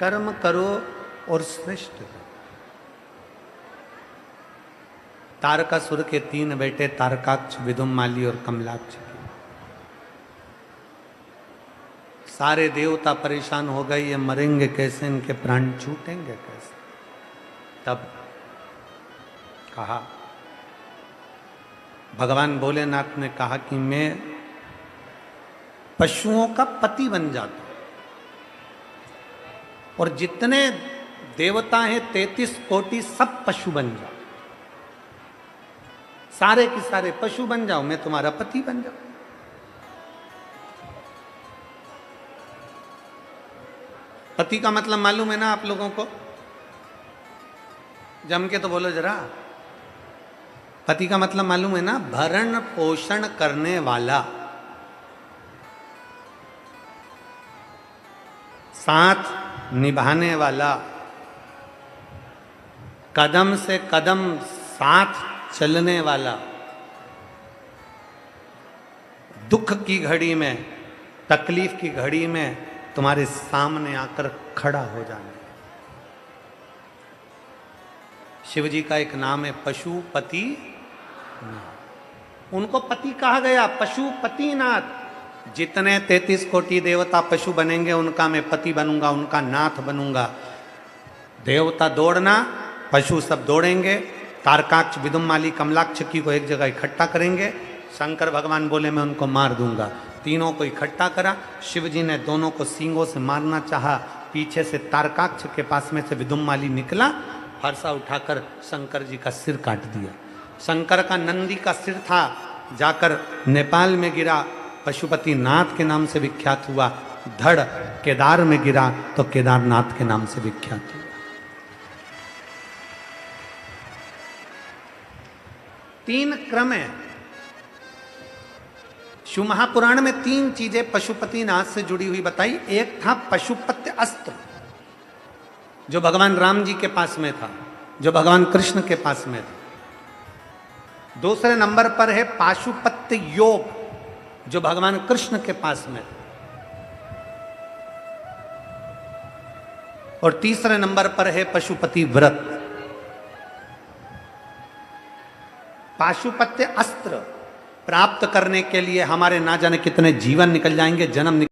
कर्म करो और श्रेष्ठ करो। तारकासुर के 3 बेटे तारकाक्ष, विदुम्माली और कमलाक्ष। सारे देवता परेशान हो गए, ये मरेंगे कैसे, इनके प्राण छूटेंगे कैसे। तब कहा, भगवान भोलेनाथ ने कहा कि मैं पशुओं का पति बन जाता हूं और जितने देवता हैं 33 कोटि सब पशु बन जाओ, सारे के सारे पशु बन जाओ, मैं तुम्हारा पति बन जाऊं। पति का मतलब मालूम है ना आप लोगों को? जम के तो बोलो जरा। पति का मतलब मालूम है ना? भरण पोषण करने वाला, साथ निभाने वाला, कदम से कदम साथ चलने वाला, दुख की घड़ी में, तकलीफ की घड़ी में तुम्हारे सामने आकर खड़ा हो जाना। शिव जी का एक नाम है पशुपति नाथ। उनको पति कहा गया, पशुपति नाथ। जितने 33 कोटि देवता पशु बनेंगे उनका मैं पति बनूंगा, उनका नाथ बनूंगा। देवता दौड़ना, पशु सब दौड़ेंगे। तारकाक्ष, विदुम्माली, कमलाक्ष की को एक जगह इकट्ठा करेंगे। शंकर भगवान बोले मैं उनको मार दूंगा। तीनों को इकट्ठा करा। शिव जी ने दोनों को सींगों से मारना चाहा, पीछे से तारकाक्ष के पास में से विदुम्माली निकला, फरसा उठाकर शंकर जी का सिर काट दिया। शंकर का नंदी का सिर था, जाकर नेपाल में गिरा, पशुपति नाथ के नाम से विख्यात हुआ। धड़ केदार में गिरा तो केदारनाथ के नाम से विख्यात हुआ। 3 क्रम है। शिव महापुराण में 3 चीजें पशुपति नाथ से जुड़ी हुई बताई। एक था पशुपत्य अस्त्र, जो भगवान राम जी के पास में था, जो भगवान कृष्ण के पास में था। दूसरे नंबर पर है पाशुपत्य योग, जो भगवान कृष्ण के पास में था। और तीसरे नंबर पर है पशुपति व्रत। पाशुपत्य अस्त्र प्राप्त करने के लिए हमारे ना जाने कितने जीवन निकल जाएंगे, जन्म